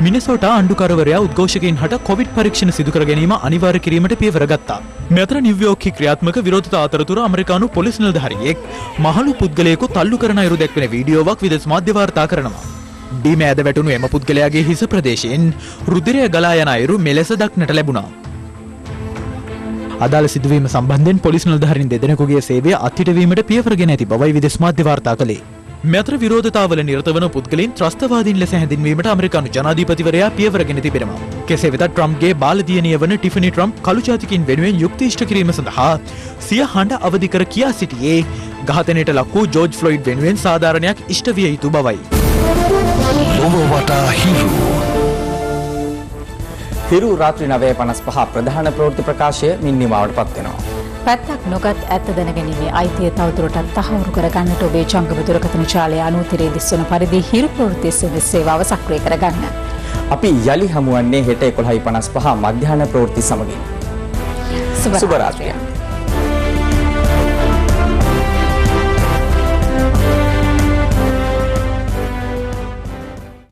K: මිනෙසෝටා ආණ්ඩුකරවරයා උද්ඝෝෂකයින් හට කොවිඩ් පරීක්ෂණ සිදු කර ගැනීම අනිවාර්ය කිරීමට පියවර ගත්තා. මෙතර නිව්යෝර්ක්හි ක්‍රියාත්මක විරෝධතා අතරතුර ඇමරිකානු පොලිස් නිලධාරියෙක් මහලු පුද්ගලයෙකු තල්ලු කරන අයුරු දැක්වෙන වීඩියෝවක් විදෙස් මාධ්‍ය වාර්තා කරනවා. බිම ඇද වැටුණු එම පුද්ගලයාගේ හිස ප්‍රදේශයෙන් රුධිරය ගලා යන අයුරු මෙලෙස දක්නට ලැබුණා. අදාළ සිදුවීම සම්බන්ධයෙන් පොලිස් නිලධාරීන් දෙදෙනෙකුගේ සේවය අත්හිටවීමට පියවර ගෙන ඇති බවයි විදෙස් මාධ්‍ය වාර්තා කළේ. මෙතර විරෝධතාවල නිරත වන පුද්ගලයන් ත්‍රස්තවාදීන් ලෙස හැඳින්වීමට ඇමරිකානු ජනාධිපතිවරයා පියවර ගෙන තිබෙනවා. කෙසේ වෙතත් ට්‍රම්ප්ගේ බාල දියණිය වන ටිෆනි ට්‍රම්ප් කළු ජාතිකින් වෙනුවෙන් යුක්ති ඉෂ්ට කිරීම සඳහා සිය හඬ අවදි කර කියා සිටියේ ඝාතනයට ලක් වූ ජෝර්ජ් ෆ්ලොයිඩ් වෙනුවෙන් සාධාරණයක් ඉෂ්ට විය යුතු බවයි.
A: හිරු රාත්‍රී 9:55 ප්‍රධාන ප්‍රවෘත්ති ප්‍රකාශය මින් නිමාවට පත් වෙනවා.
B: පැත්තක් නොගත් ඇත්ත දැනගැනීමේ අයිතිය තවදුරටත් තහවුරු කර ගන්නට ඔබේ ජංගම දුරකථන ජාලය අනුතරේ දිස්වන පරිදි හිරු ප්‍රවෘත්ති SMS සේවාව සක්‍රිය කරගන්න.
A: අපි යලි හමුවන්නේ හෙට 11:55 මධ්‍යහ්න ප්‍රවෘත්ති සමගින්. සුබ රාත්‍රියක්.